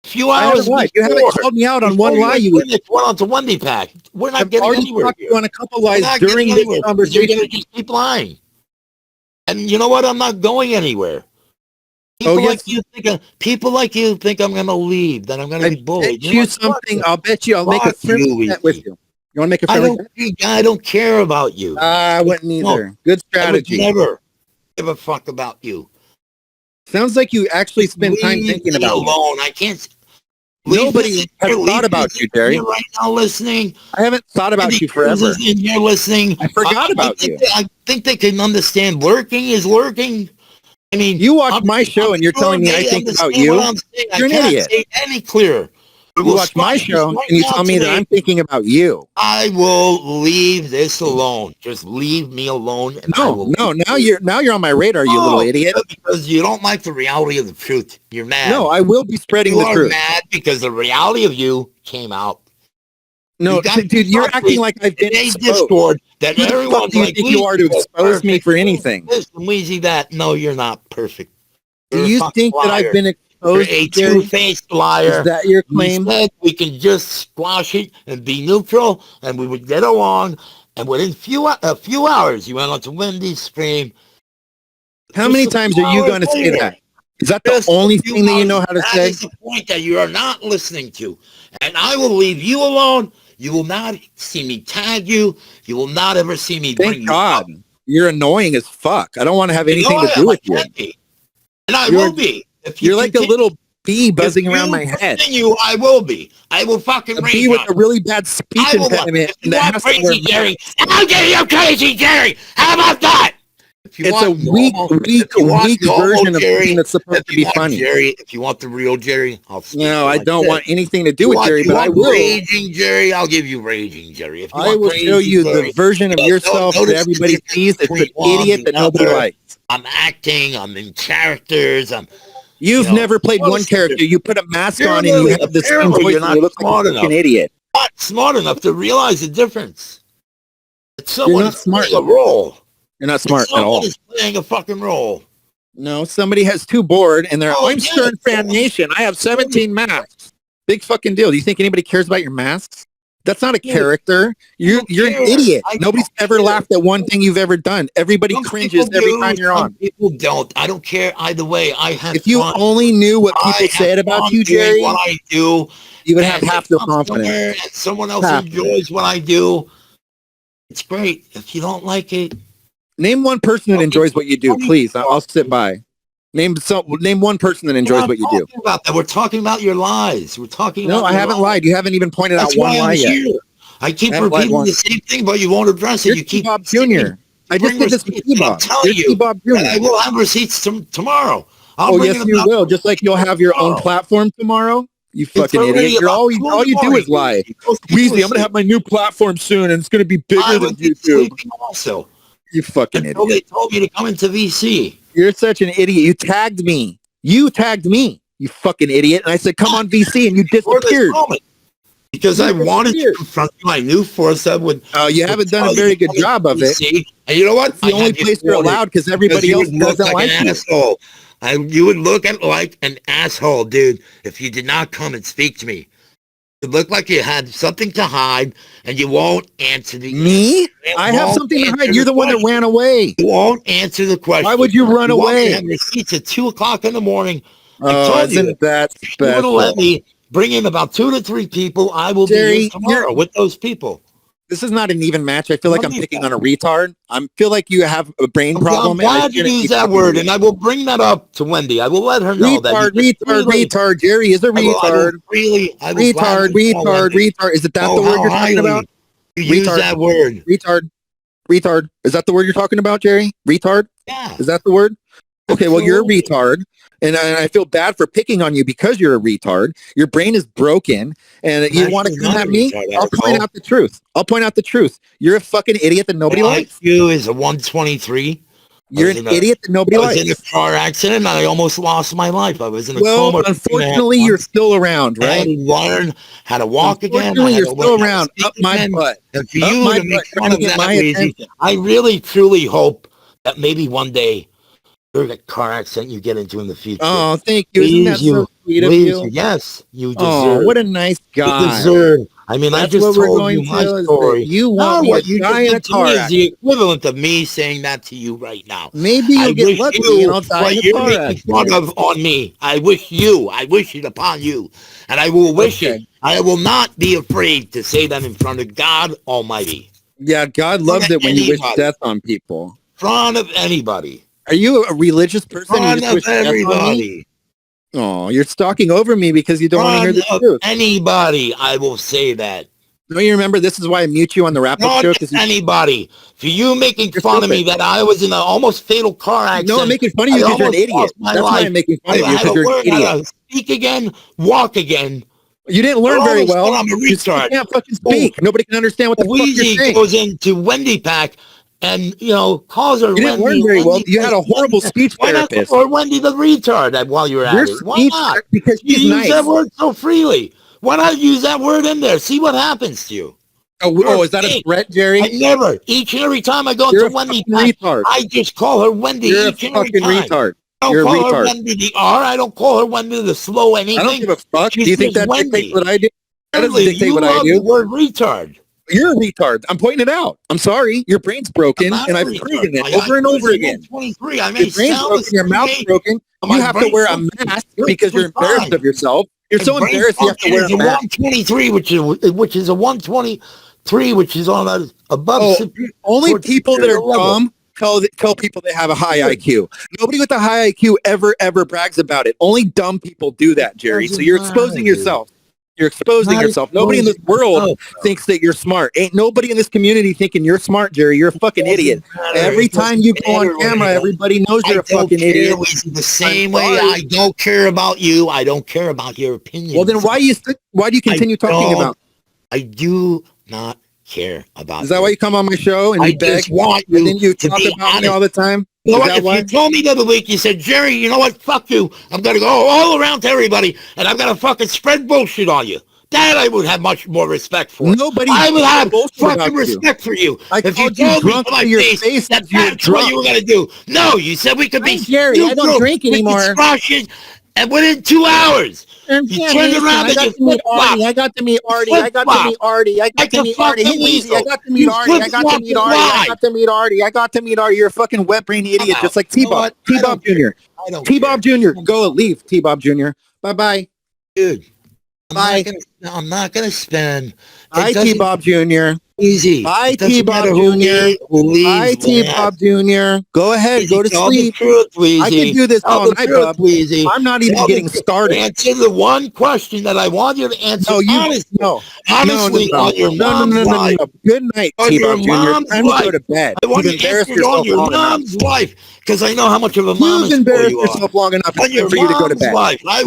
Speaker 1: A few hours before.
Speaker 2: You haven't called me out on one lie. You
Speaker 1: went on to Wendy Pack. We're not getting anywhere.
Speaker 2: You on a couple lies during this conversation.
Speaker 1: You're going to just keep lying. And you know what? I'm not going anywhere. People like you think I'm going to leave, that I'm going to be bullied.
Speaker 2: I'll bet you I'll make a friendly bet with you. You want to make a friendly bet?
Speaker 1: I don't care about you.
Speaker 2: I wouldn't either. Good strategy.
Speaker 1: I would never give a fuck about you.
Speaker 2: Sounds like you actually spend time thinking about me.
Speaker 1: Alone. I can't.
Speaker 2: Nobody has thought about you, Jerry.
Speaker 1: You're right now listening.
Speaker 2: I haven't thought about you forever.
Speaker 1: You're listening.
Speaker 2: I forgot about you.
Speaker 1: I think they can understand working is working. I mean,
Speaker 2: you watch my show and you're telling me I think about you. You're an idiot.
Speaker 1: Say any clearer.
Speaker 2: You watch my show and you tell me that I'm thinking about you.
Speaker 1: I will leave this alone. Just leave me alone. And
Speaker 2: no. Now you're on my radar, you little idiot.
Speaker 1: Because you don't like the reality of the truth. You're mad.
Speaker 2: No, I will be spreading the truth.
Speaker 1: You're mad because the reality of you came out.
Speaker 2: No, dude, you're acting like I've been
Speaker 1: exposed. That everyone's like,
Speaker 2: you are to expose me for anything.
Speaker 1: Listen, Weezy, that no, you're not perfect.
Speaker 2: Do you think that I've been exposed?
Speaker 1: You're a two-faced liar.
Speaker 2: Is that your claim?
Speaker 1: We said we can just squash it and be neutral, and we would get along. And within a few hours, you went on to Wendy's stream.
Speaker 2: How many times are you going to say that? Is that the only thing that you know how to say?
Speaker 1: That is the point that you are not listening to. And I will leave you alone. You will not see me tag you. You will not ever see me bring you up.
Speaker 2: You're annoying as fuck. I don't want to have anything to do with you.
Speaker 1: And I will be.
Speaker 2: You're like a little bee buzzing around my head.
Speaker 1: I will be. I will fucking
Speaker 2: a bee with a really bad speech impediment.
Speaker 1: Crazy Jerry. I'll get you crazy Jerry. How about that?
Speaker 2: It's a weak version of something that's supposed to be funny.
Speaker 1: Jerry, if you want the real Jerry, I'll speak.
Speaker 2: No, I don't want anything to do with Jerry, but I will.
Speaker 1: Raging Jerry, I'll give you Raging Jerry. If you
Speaker 2: I will show you the version of yourself that everybody sees. It's an idiot that nobody likes.
Speaker 1: I'm acting. I'm in characters.
Speaker 2: You've never played one character. You put a mask on and you have the same voice. You look like an idiot.
Speaker 1: Not smart enough to realize the difference. Someone is playing a role.
Speaker 2: You're not smart at all.
Speaker 1: Someone is playing a fucking role.
Speaker 2: No, somebody has too bored and they're, I'm Stern Fan Nation. I have 17 masks. Big fucking deal. Do you think anybody cares about your masks? That's not a character. You're an idiot. Nobody's ever laughed at one thing you've ever done. Everybody cringes every time you're on.
Speaker 1: People don't. I don't care either way. I have
Speaker 2: If you only knew what people said about you, Jerry,
Speaker 1: what I do,
Speaker 2: you would have half the confidence.
Speaker 1: And someone else enjoys what I do. It's great. If you don't like it,
Speaker 2: name one person that enjoys what you do, please. I'll sit by. Name one person that enjoys what you do.
Speaker 1: We're talking about your lies. We're talking about.
Speaker 2: No, I haven't lied. You haven't even pointed out one lie yet.
Speaker 1: I keep repeating the same thing, but you won't address it. You keep
Speaker 2: Bob Jr. I just did this with Bob.
Speaker 1: You're
Speaker 2: Bob Jr.
Speaker 1: I will have receipts tomorrow.
Speaker 2: Oh, yes, you will. Just like you'll have your own platform tomorrow. You fucking idiot. All you do is lie. Weezy, I'm going to have my new platform soon, and it's going to be bigger than YouTube.
Speaker 1: Also.
Speaker 2: You fucking idiot.
Speaker 1: They told me to come into VC.
Speaker 2: You're such an idiot. You tagged me. You fucking idiot. And I said, come on VC, and you disappeared.
Speaker 1: Because I wanted to confront you. I knew Forza would.
Speaker 2: Oh, you haven't done a very good job of it.
Speaker 1: And you know what?
Speaker 2: It's the only place you're allowed because everybody else doesn't like you.
Speaker 1: You would look at like an asshole, dude, if you did not come and speak to me. You look like you had something to hide, and you won't answer the
Speaker 2: Me? I have something to hide. You're the one that ran away.
Speaker 1: You won't answer the question.
Speaker 2: Why would you run away?
Speaker 1: Have receipts at 2:00 in the morning. I
Speaker 2: Oh,
Speaker 1: told you,
Speaker 2: isn't that
Speaker 1: you're gonna
Speaker 2: special?
Speaker 1: let me bring in about 2 to 3 people. I will
Speaker 2: Jerry,
Speaker 1: be here tomorrow with those people.
Speaker 2: This is not an even match. I feel like I'm picking on a retard. I feel like you have a brain problem.
Speaker 1: I'm glad you use that word, and I will bring that up to Wendy. I will let her know that
Speaker 2: retard. Jerry is a retard. Retard. Is it that the word you're talking about?
Speaker 1: You use that word.
Speaker 2: Retard. Is that the word you're talking about, Jerry? Retard?
Speaker 1: Yeah.
Speaker 2: Is that the word? Okay, well, you're a retard, and I feel bad for picking on you because you're a retard. Your brain is broken, and you want to come at me? I'll point out the truth. You're a fucking idiot that nobody likes.
Speaker 1: IQ is a 123.
Speaker 2: You're an idiot that nobody likes.
Speaker 1: I was in a car accident, and I almost lost my life. I was in a coma.
Speaker 2: Well, unfortunately, you're still around, right?
Speaker 1: I had to learn how to walk again.
Speaker 2: Unfortunately, you're still around. Up my butt.
Speaker 1: And for you to make fun of that, Weezy, I really, truly hope that maybe one day the car accident you get into in the future.
Speaker 2: Oh, thank you. Isn't that so sweet of you?
Speaker 1: Yes, you deserve.
Speaker 2: Oh, what a nice guy.
Speaker 1: You deserve. I mean, I just told you my story.
Speaker 2: You want me to die in a car accident.
Speaker 1: Is the equivalent of me saying that to you right now.
Speaker 2: Maybe you'll get lucky and I'll die in a car accident.
Speaker 1: Fun of on me. I wish it upon you, and I will wish it. I will not be afraid to say that in front of God Almighty.
Speaker 2: Yeah, God loves it when you wish death on people.
Speaker 1: In front of anybody.
Speaker 2: Are you a religious person?
Speaker 1: In front of everybody.
Speaker 2: Oh, you're stalking over me because you don't want to hear the truth.
Speaker 1: Anybody, I will say that.
Speaker 2: Don't you remember? This is why I mute you on the wrap-up show.
Speaker 1: Anybody. For you making fun of me that I was in an almost fatal car accident.
Speaker 2: No, I'm making fun of you because you're an idiot. That's why I'm making fun of you because you're an idiot.
Speaker 1: Speak again, walk again.
Speaker 2: You didn't learn very well.
Speaker 1: I'm a retard.
Speaker 2: You can't fucking speak. Nobody can understand what the fuck you're saying.
Speaker 1: Goes into Wendy Pack and, calls her
Speaker 2: Wendy. You didn't learn very well. You had a horrible speech therapist.
Speaker 1: Or Wendy the retard while you were at it. Why not?
Speaker 2: Because she's
Speaker 1: nice. You use that word so freely. Why not use that word in there? See what happens to you.
Speaker 2: Oh, is that a threat, Jerry?
Speaker 1: I never. Each and every time I go to Wendy Pack, I just call her Wendy.
Speaker 2: You're a fucking retard.
Speaker 1: You're a retard. I don't call her Wendy the R. I don't call her Wendy the slow anything.
Speaker 2: I don't give a fuck. Do you think that dictates what I do? That doesn't dictate what I do.
Speaker 1: The word retard.
Speaker 2: You're a retard. I'm pointing it out. I'm sorry. Your brain's broken, and I've proven it over and over again.
Speaker 1: 23. I
Speaker 2: may your brain's broken. Your mouth's broken. You have to wear a mask because you're embarrassed of yourself. You're so embarrassed you have to wear a mask.
Speaker 1: 123, which is a 123, which is on above.
Speaker 2: Only people that are dumb tell people they have a high IQ. Nobody with a high IQ ever brags about it. Only dumb people do that, Jerry. So you're exposing yourself. You're exposing yourself. Nobody in this world thinks that you're smart. Ain't nobody in this community thinking you're smart, Jerry. You're a fucking idiot. Every time you go on camera, everybody knows you're a fucking idiot.
Speaker 1: The same way I don't care about you. I don't care about your opinion.
Speaker 2: Well, then why do you continue talking about?
Speaker 1: I do not care about.
Speaker 2: Is that why you come on my show and you beg?
Speaker 1: Want
Speaker 2: you and then you talk about me all the time?
Speaker 1: You know what? If you told me the other week, you said, Jerry, you know what? Fuck you. I'm going to go all around to everybody, and I'm going to fucking spread bullshit on you. That I would have much more respect for. I would have fucking respect for you.
Speaker 2: If you told me to my face that
Speaker 1: that's what you were going to do. No, you said we could be
Speaker 2: Jerry, I don't drink anymore.
Speaker 1: And within 2 hours, you turned around and you flip-flopped.
Speaker 2: I got to meet Artie. I got to meet Artie. Hey, Weezy, I got to meet Artie. I got to meet Artie. You're a fucking wet brain idiot, just like T-Bob. T-Bob Jr. T-Bob Jr. Go leave, T-Bob Jr. Bye-bye.
Speaker 1: Dude. I'm not gonna spend.
Speaker 2: Bye, T-Bob Jr.
Speaker 1: Easy.
Speaker 2: Bye, T-Bob Jr. Bye, T-Bob Jr. Go ahead, go to sleep. I can do this all night, Bob. I'm not even getting started.
Speaker 1: Answer the one question that I want you to answer.
Speaker 2: No.
Speaker 1: Honestly, on your mom's life.
Speaker 2: Good night, T-Bob Jr. Time to go to bed.
Speaker 1: I want you to answer on your mom's life because I know how much of a mom
Speaker 2: you've embarrassed yourself long enough for you to go to bed.
Speaker 1: I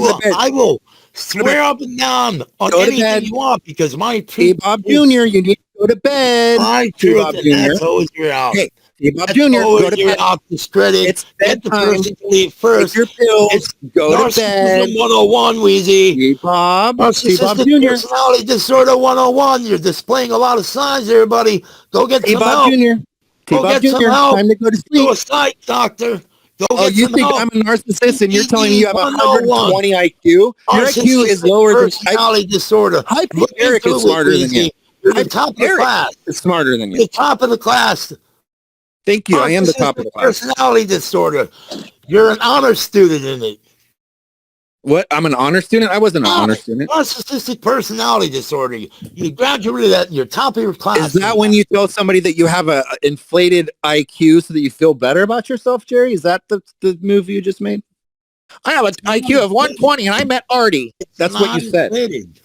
Speaker 1: will swear up and down on anything you want because my
Speaker 2: T-Bob Jr., you need to go to bed.
Speaker 1: My T-Bob Jr. That's always your out.
Speaker 2: Hey, T-Bob Jr., go to bed.
Speaker 1: Out discredit.
Speaker 2: It's bedtime.
Speaker 1: To leave first.
Speaker 2: Take your pills. Go to bed.
Speaker 1: 101, Weezy.
Speaker 2: T-Bob Jr.
Speaker 1: Personality disorder 101. You're displaying a lot of signs there, buddy. Go get some help.
Speaker 2: T-Bob Jr.
Speaker 1: Go get some help.
Speaker 2: Time to go to sleep.
Speaker 1: Go to a psych doctor. Go
Speaker 2: Oh,
Speaker 1: get
Speaker 2: you
Speaker 1: to
Speaker 2: think
Speaker 1: know.
Speaker 2: I'm a narcissist and you're telling me you have
Speaker 1: 101.
Speaker 2: 120 IQ? Your IQ is
Speaker 1: Narcissistic
Speaker 2: lower than
Speaker 1: personality disorder. Look
Speaker 2: Eric
Speaker 1: into
Speaker 2: is
Speaker 1: it,
Speaker 2: smarter than you.
Speaker 1: Weezy. You're the top of the
Speaker 2: Eric
Speaker 1: class.
Speaker 2: is smarter than you.
Speaker 1: You're the top of the class.
Speaker 2: Thank you. I am the top of the class.
Speaker 1: Personality disorder. You're an honor student in it.
Speaker 2: What? I'm an honor student? I wasn't an honor student.
Speaker 1: Narcissistic personality disorder. You graduated that and you're top of your class.
Speaker 2: Is that when you tell somebody that you have a inflated IQ so that you feel better about yourself, Jerry? Is that the move you just made? I have an IQ of 120 and I met Artie. That's what you said.
Speaker 1: Inflated.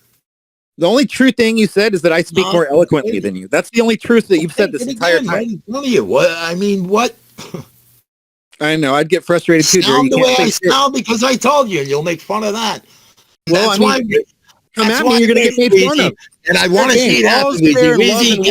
Speaker 2: The only true thing you said is that I speak more eloquently than you. That's the only truth that you've said this entire time.
Speaker 1: Right in front of you. What? I mean, what?
Speaker 2: I know. I'd get frustrated too, Jerry.
Speaker 1: Sound the way I sound because I told you, and you'll make fun of that.
Speaker 2: Well,
Speaker 1: that's why.
Speaker 2: Come at me, you're going to get made fun of.
Speaker 1: And I want to see that, Weezy.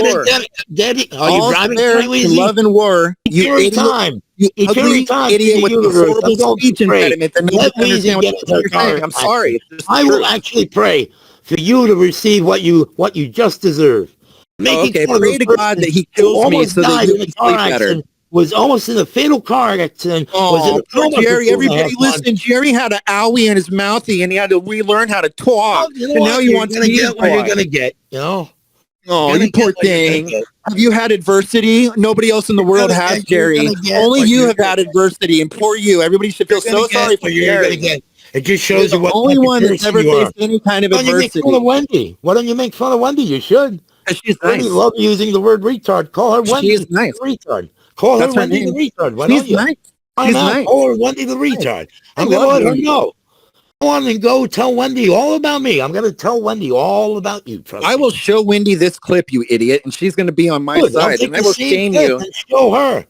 Speaker 1: Get it. Are you driving
Speaker 2: Weezy? Love and war.
Speaker 1: You idiot.
Speaker 2: Time. You ugly idiot with a horrible speech impediment that nobody understands what you're saying. I'm sorry.
Speaker 1: I will actually pray for you to receive what you just deserve.
Speaker 2: Okay, pray to God that he kills me so that you can sleep better.
Speaker 1: Was almost in a fatal car accident.
Speaker 2: Oh, poor Jerry. Everybody listen, Jerry had an owie in his mouthy and he had to relearn how to talk. And now he wants to
Speaker 1: get what you're going to get, you know?
Speaker 2: Oh, you poor thing. Have you had adversity? Nobody else in the world has, Jerry. Only you have had adversity, and poor you. Everybody should feel so sorry for Jerry.
Speaker 1: It just shows you what
Speaker 2: the only one that's ever faced any kind of adversity.
Speaker 1: Why don't you make fun of Wendy? You should.
Speaker 2: She's nice.
Speaker 1: I love using the word retard. Call her Wendy.
Speaker 2: She is nice.
Speaker 1: Retard. Call her Wendy the retard. Why
Speaker 2: don't you? Nice. She's nice.
Speaker 1: Call her Wendy the retard. I'm going to let her know. Go on and go tell Wendy all about me. I'm going to tell Wendy all about you.
Speaker 2: I will show Wendy this clip, you idiot, and she's going to be on my side, and I will shame you.
Speaker 1: Show her.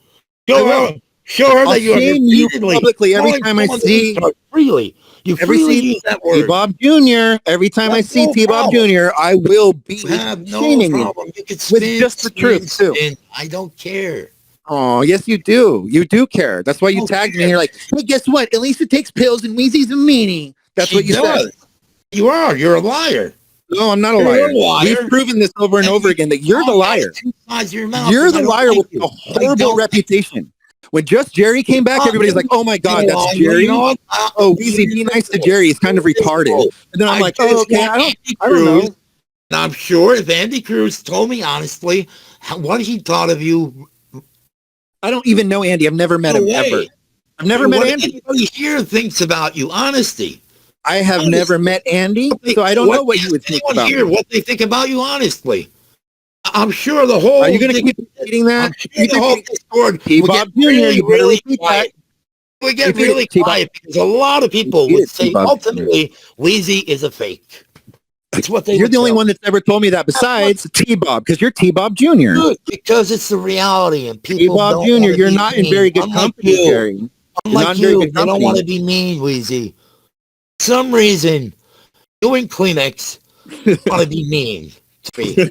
Speaker 1: Show her that you are repeatedly
Speaker 2: publicly every time I see
Speaker 1: freely. You freely use that word.
Speaker 2: T-Bob Jr. Every time I see T-Bob Jr., I will be shaming you with just the truth too.
Speaker 1: I don't care.
Speaker 2: Oh, yes, you do. You do care. That's why you tagged me. And you're like, hey, guess what? At least it takes pills and Weezy's a meanie. That's what you said.
Speaker 1: You are. You're a liar.
Speaker 2: No, I'm not a liar. We've proven this over and over again that you're the liar. You're the liar with a horrible reputation. When Just Jerry came back, everybody's like, oh my God, that's Jerry. Oh, Weezy, be nice to Jerry. He's kind of retarded. And then I'm like, oh, okay, I don't know.
Speaker 1: And I'm sure if Andy Cruz told me honestly what he thought of you.
Speaker 2: I don't even know Andy. I've never met him ever. I've never met Andy.
Speaker 1: Everybody here thinks about you. Honesty.
Speaker 2: I have never met Andy, so I don't know what you would think about
Speaker 1: here. What they think about you, honestly. I'm sure the whole.
Speaker 2: Are you going to keep repeating that?
Speaker 1: I'm sure the whole Discord.
Speaker 2: T-Bob Jr. Really quiet.
Speaker 1: We get really quiet because a lot of people would say ultimately Weezy is a fake. That's what they.
Speaker 2: You're the only one that's ever told me that besides T-Bob, because you're T-Bob Jr.
Speaker 1: Good, because it's the reality, and people.
Speaker 2: T-Bob Jr. You're not in very good company, Jerry.
Speaker 1: Unlike you, I don't want to be mean, Weezy. For some reason, you and Kleenex want to be mean to me.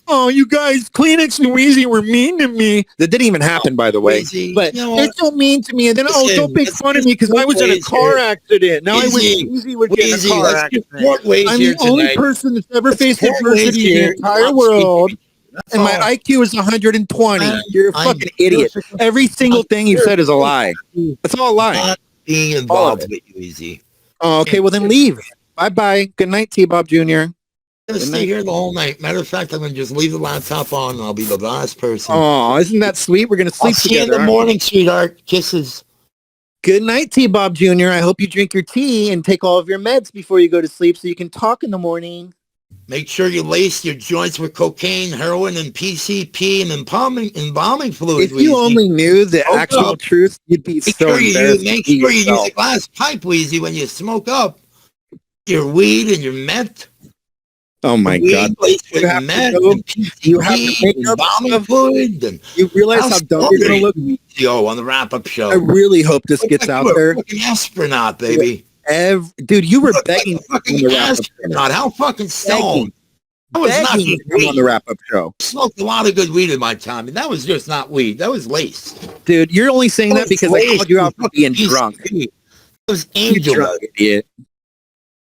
Speaker 2: Oh, you guys, Kleenex and Weezy were mean to me. That didn't even happen, by the way.
Speaker 1: Weezy,
Speaker 2: but they're so mean to me. And then, don't make fun of me because I was in a car accident. Now I wish Weezy would get in a car accident. I'm the only person that's ever faced adversity in the entire world. And my IQ is 120. You're a fucking idiot. Every single thing you said is a lie. It's all a lie.
Speaker 1: Not being involved with you, Weezy.
Speaker 2: Oh, okay, well then leave. Bye-bye. Good night, T-Bob Jr.
Speaker 1: I'm going to stay here the whole night. Matter of fact, I'm going to just leave the laptop on and I'll be the last person.
Speaker 2: Oh, isn't that sweet? We're going to sleep together.
Speaker 1: See you in the morning, sweetheart. Kisses.
Speaker 2: Good night, T-Bob Jr. I hope you drink your tea and take all of your meds before you go to sleep so you can talk in the morning.
Speaker 1: Make sure you lace your joints with cocaine, heroin, and PCP and embalming fluid.
Speaker 2: If you only knew the actual truth, you'd be so embarrassed.
Speaker 1: Make sure you use a glass pipe, Weezy, when you smoke up your weed and your meth.
Speaker 2: Oh my God! You have to make up
Speaker 1: fluid. And
Speaker 2: you realize how dumb you're gonna look?
Speaker 1: On the wrap-up show.
Speaker 2: I really hope this gets out there.
Speaker 1: Fucking astronaut, baby.
Speaker 2: Dude, you were begging
Speaker 1: fucking astronaut. How fucking stoned?
Speaker 2: I was not on the wrap-up show.
Speaker 1: I smoked a lot of good weed in my time, and that was just not weed. That was lace.
Speaker 2: Dude, you're only saying that because I called you out for being drunk.
Speaker 1: It was angel.
Speaker 2: Drunk, idiot.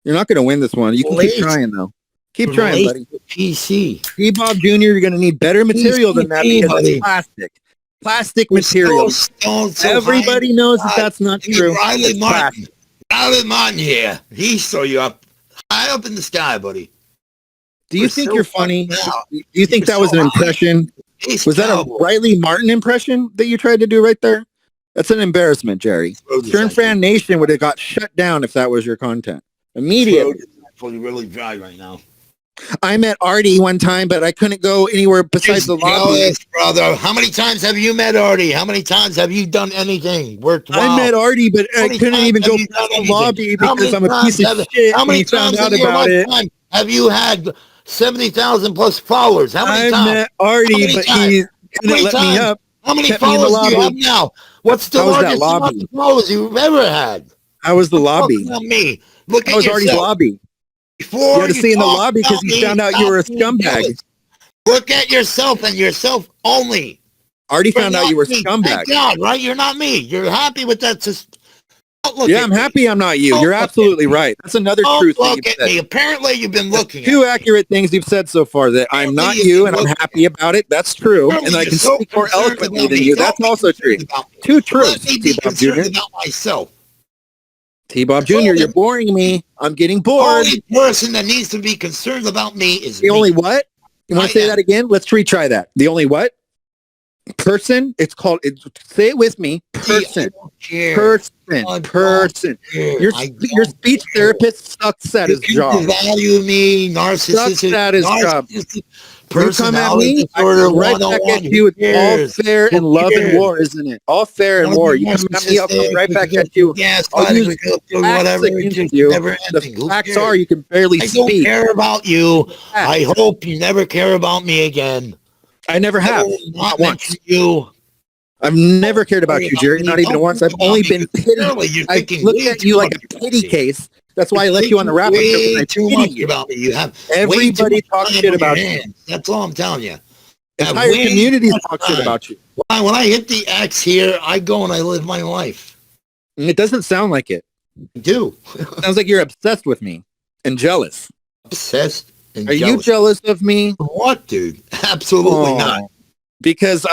Speaker 2: You're not going to win this one. You can keep trying, though. Keep trying, buddy.
Speaker 1: PC.
Speaker 2: T-Bob Jr., you're going to need better material than that because it's plastic. plastic material. Everybody knows that that's not true.
Speaker 1: Riley Martin. Riley Martin here. He saw you up high up in the sky, buddy.
Speaker 2: Do you think you're funny? Do you think that was an impression? Was that a Riley Martin impression that you tried to do right there? That's an embarrassment, Jerry. Stern Fan Nation would have got shut down if that was your content. Immediately.
Speaker 1: You're really dry right now.
Speaker 2: I met Artie one time, but I couldn't go anywhere besides the lobby.
Speaker 1: Brother. How many times have you met Artie? How many times have you done anything worthwhile?
Speaker 2: I met Artie, but I couldn't even go to the lobby because I'm a piece of shit.
Speaker 1: How many times
Speaker 2: found out about it?
Speaker 1: Have you had 70,000 plus followers? How many times?
Speaker 2: I met Artie, but he couldn't let me up.
Speaker 1: How many followers do you have now? What's the largest amount of followers you've ever had?
Speaker 2: I was the lobby.
Speaker 1: Not me. Look at
Speaker 2: I was Artie's lobby.
Speaker 1: Before
Speaker 2: you had to see in the lobby because you found out you were a scumbag.
Speaker 1: Look at yourself and yourself only.
Speaker 2: Artie found out you were a scumbag.
Speaker 1: Thank God, right? You're not me. You're happy with that. Just
Speaker 2: I'm happy I'm not you. You're absolutely right. That's another truth that you've said.
Speaker 1: Me. Apparently, you've been looking at
Speaker 2: two accurate things you've said so far, that I'm not you and I'm happy about it. That's true. And I can speak more eloquently than you. That's also true. Two truths, T-Bob Jr.
Speaker 1: About myself.
Speaker 2: T-Bob Jr., you're boring me. I'm getting bored.
Speaker 1: The only person that needs to be concerned about me is
Speaker 2: the only what? You want to say that again? Let's retry that. The only what? Person? It's called, say it with me. Person. Person. Your speech therapist sucks at his job.
Speaker 1: Value me, narcissistic.
Speaker 2: Sucks at his job. You come at me, I come right back at you. It's all fair in love and war, isn't it? All fair in war. You come at me, I'll come right back at you.
Speaker 1: Yes,
Speaker 2: I'll use whatever against you. The facts are you can barely speak.
Speaker 1: I don't care about you. I hope you never care about me again.
Speaker 2: I never have.
Speaker 1: Not once. You.
Speaker 2: I've never cared about you, Jerry. Not even once. I've only been pity. I looked at you like a pity case. That's why I let you on the wrap-up show. I
Speaker 1: too much about me. You have
Speaker 2: everybody talks shit about you.
Speaker 1: That's all I'm telling you.
Speaker 2: Entire communities talk shit about you.
Speaker 1: When I hit the X here, I go and I live my life.
Speaker 2: And it doesn't sound like it.
Speaker 1: I do.
Speaker 2: Sounds like you're obsessed with me and jealous.
Speaker 1: Obsessed and
Speaker 2: jealous. Are you jealous of me?
Speaker 1: What, dude? Absolutely not.
Speaker 2: Because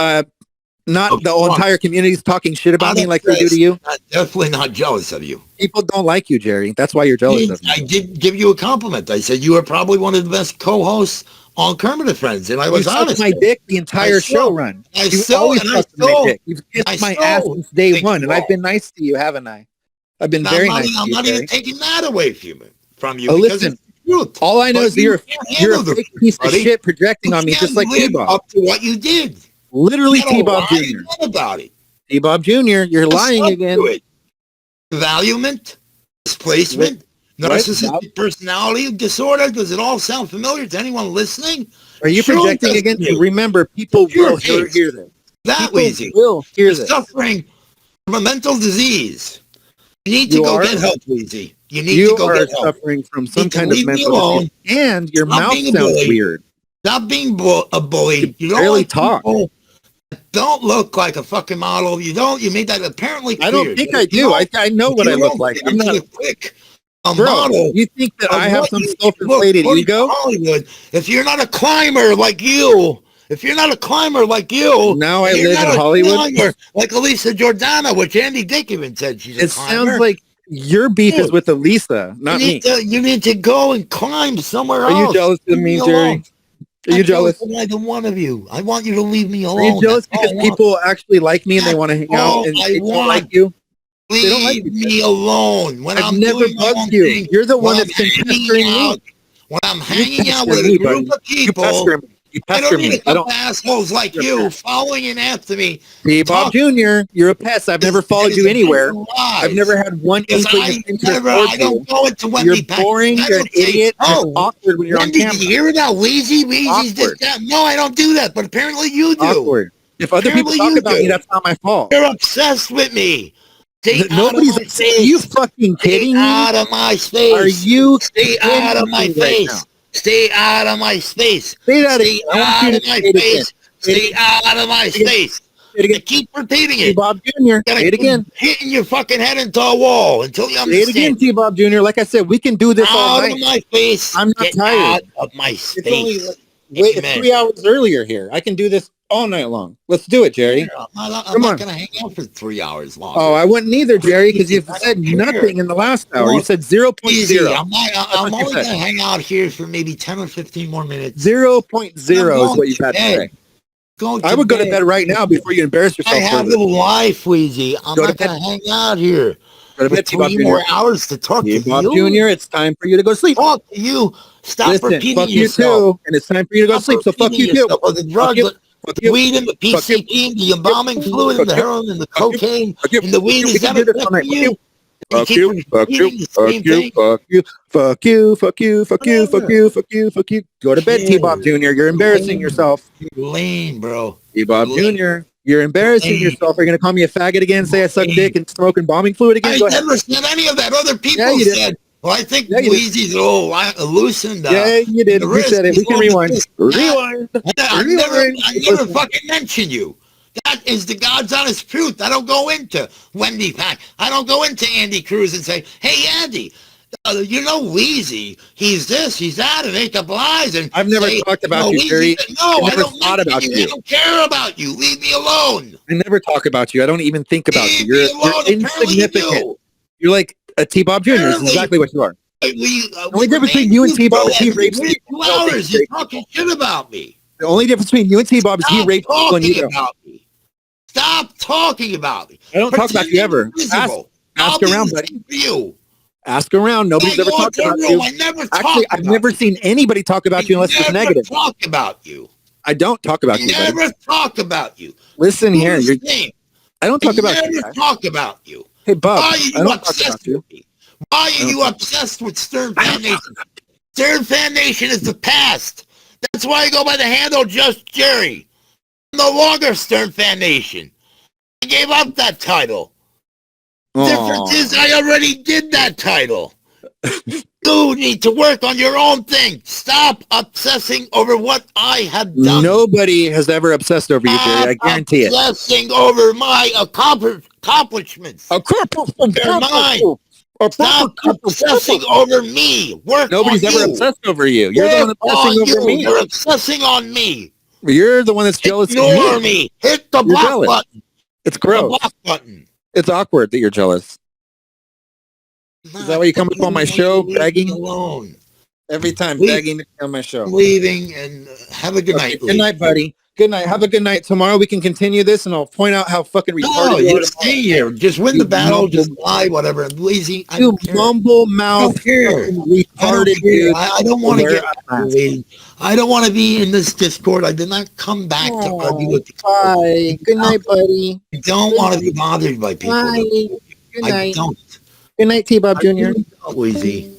Speaker 2: not the whole entire community is talking shit about me like they do to you.
Speaker 1: I'm definitely not jealous of you.
Speaker 2: People don't like you, Jerry. That's why you're jealous of me.
Speaker 1: I did give you a compliment. I said you were probably one of the best co-hosts on Kermit and Friends, and I was honest.
Speaker 2: You sucked my dick the entire show run. You've always sucked my dick. You've kissed my ass since day one, and I've been nice to you, haven't I? I've been very nice to you.
Speaker 1: I'm not even taking that away from you.
Speaker 2: Oh, listen. All I know is you're a fake piece of shit projecting on me, just like T-Bob.
Speaker 1: Up to what you did.
Speaker 2: Literally T-Bob Jr.
Speaker 1: About it.
Speaker 2: T-Bob Jr., you're lying again.
Speaker 1: Evaluation, displacement, narcissistic personality disorder. Does it all sound familiar to anyone listening?
Speaker 2: Are you projecting again? Remember, people will hear this.
Speaker 1: That Weezy
Speaker 2: will hear this.
Speaker 1: Suffering from a mental disease. You need to go get help, Weezy. You need to go get help.
Speaker 2: You are suffering from some kind of mental disease, and your mouth sounds weird.
Speaker 1: Stop being a bully.
Speaker 2: You don't barely talk.
Speaker 1: Don't look like a fucking model. You don't. You made that apparently clear.
Speaker 2: I don't think I do. I know what I look like. I'm not
Speaker 1: a model.
Speaker 2: You think that I have some self-inflated ego?
Speaker 1: Hollywood. If you're not a climber like you,
Speaker 2: now I live in Hollywood.
Speaker 1: Like Elisa Jordana, which Andy Dick even said she's a climber.
Speaker 2: It sounds like your beef is with Elisa, not me.
Speaker 1: You need to go and climb somewhere else.
Speaker 2: Are you jealous of me, Jerry? Are you jealous?
Speaker 1: of either one of you. I want you to leave me alone.
Speaker 2: Are you jealous because people actually like me and they want to hang out and they don't like you?
Speaker 1: They don't like me alone. When
Speaker 2: I've never bugged you. You're the one that's been pestering me.
Speaker 1: When I'm hanging out with a group of people, I don't need a couple assholes like you following in after me.
Speaker 2: T-Bob Jr., you're a pest. I've never followed you anywhere. I've never had one inkling of interest.
Speaker 1: I don't go into Wendy.
Speaker 2: You're boring. You're an idiot. You're awkward when you're on camera.
Speaker 1: Did you hear about Weezy? Weezy's just that. No, I don't do that, but apparently you do.
Speaker 2: Awkward. If other people talk about me, that's not my fault.
Speaker 1: You're obsessed with me.
Speaker 2: Nobody's saying. Are you fucking kidding me?
Speaker 1: Stay out of my space.
Speaker 2: Are you?
Speaker 1: Stay out of my face. Stay out of my space.
Speaker 2: Say that
Speaker 1: Stay out of my face. Stay out of my face. I keep repeating it.
Speaker 2: T-Bob Jr. Say it again.
Speaker 1: Hitting your fucking head into a wall until you understand.
Speaker 2: Say it again, T-Bob Jr. Like I said, we can do this all night.
Speaker 1: Out of my face.
Speaker 2: I'm not tired.
Speaker 1: Out of my space.
Speaker 2: It's 3 hours earlier here. I can do this all night long. Let's do it, Jerry.
Speaker 1: I'm not going to hang out for 3 hours long.
Speaker 2: Oh, I wouldn't either, Jerry, because you've said nothing in the last hour. You said 0.0.
Speaker 1: I'm only going to hang out here for maybe 10 or 15 more minutes.
Speaker 2: 0.0 is what you've had to say. I would go to bed right now before you embarrass yourself.
Speaker 1: I have a life, Weezy. I'm not going to hang out here.
Speaker 2: Go to bed,
Speaker 1: 3 more hours to talk to you.
Speaker 2: Bob Jr., it's time for you to go sleep.
Speaker 1: Talk to you. Stop repeating
Speaker 2: fuck
Speaker 1: yourself.
Speaker 2: You too, and it's time for you to go sleep, so fuck you too.
Speaker 1: The drugs, the weed and the PCP, the embalming fluid and the heroin and the cocaine and the weed is that affecting you?
Speaker 2: Fuck you, fuck you, fuck you, fuck you, fuck you, fuck you, fuck you, fuck you, fuck you, fuck you. Go to bed, T-Bob Jr. You're embarrassing yourself.
Speaker 1: You're lame, bro.
Speaker 2: T-Bob Jr. You're embarrassing yourself. Are you going to call me a faggot again, say I suck dick and smoke embalming fluid again?
Speaker 1: I never said any of that. Other people said. Well, I think Weezy's loosened up.
Speaker 2: Yeah, you did. You said it. We can rewind. Rewind.
Speaker 1: I never fucking mentioned you. That is the God's honest truth. I don't go into Wendy Pack. I don't go into Andy Cruz and say, hey, Andy, you know Weezy. He's this, he's that, and make up lies. And
Speaker 2: I've never talked about you, Jerry.
Speaker 1: No, I don't thought about you. I don't care about you. Leave me alone.
Speaker 2: I never talk about you. I don't even think about you. You're insignificant. You're like a T-Bob Jr. That's exactly what you are. The only difference between you and T-Bob is he rapes me.
Speaker 1: 2 hours. You're talking shit about me.
Speaker 2: The only difference between you and T-Bob is he rapes people and you don't.
Speaker 1: Stop talking about me.
Speaker 2: I don't talk about you ever. Ask around, buddy. Ask around. Nobody's ever talked about you. Actually, I've never seen anybody talk about you unless it's negative.
Speaker 1: Talk about you.
Speaker 2: I don't talk about you.
Speaker 1: Never talk about you.
Speaker 2: Listen here. I don't talk about you.
Speaker 1: Never talk about you.
Speaker 2: Hey, Bob.
Speaker 1: Why are you obsessed with me? Why are you obsessed with Stern Fan Nation? Stern Fan Nation is the past. That's why I go by the handle Just Jerry. I'm no longer Stern Fan Nation. I gave up that title. The difference is I already did that title. You need to work on your own thing. Stop obsessing over what I have done.
Speaker 2: Nobody has ever obsessed over you, Jerry. I guarantee it.
Speaker 1: Obsessing over my accomplishments. They're mine. Stop obsessing over me.
Speaker 2: Nobody's ever obsessed over you. You're the one obsessing over me.
Speaker 1: You're obsessing on me.
Speaker 2: You're the one that's jealous.
Speaker 1: Ignore me. Hit the block button.
Speaker 2: It's gross.
Speaker 1: The block button.
Speaker 2: It's awkward that you're jealous. Is that why you come up on my show begging?
Speaker 1: Alone.
Speaker 2: Every time begging to come on my show.
Speaker 1: Leaving and have a good night.
Speaker 2: Good night, buddy. Good night. Have a good night. Tomorrow we can continue this and I'll point out how fucking retarded you are.
Speaker 1: Stay here. Just win the battle. Just lie, whatever. Weezy.
Speaker 2: You mumble mouth.
Speaker 1: Retarded dude. I don't want to get I don't want to be in this Discord. I did not come back to argue with you.
Speaker 2: Bye. Good night, buddy.
Speaker 1: I don't want to be bothered by people.
Speaker 2: Bye. Good night.
Speaker 1: I don't.
Speaker 2: Good night, T-Bob Jr.
Speaker 1: Weezy.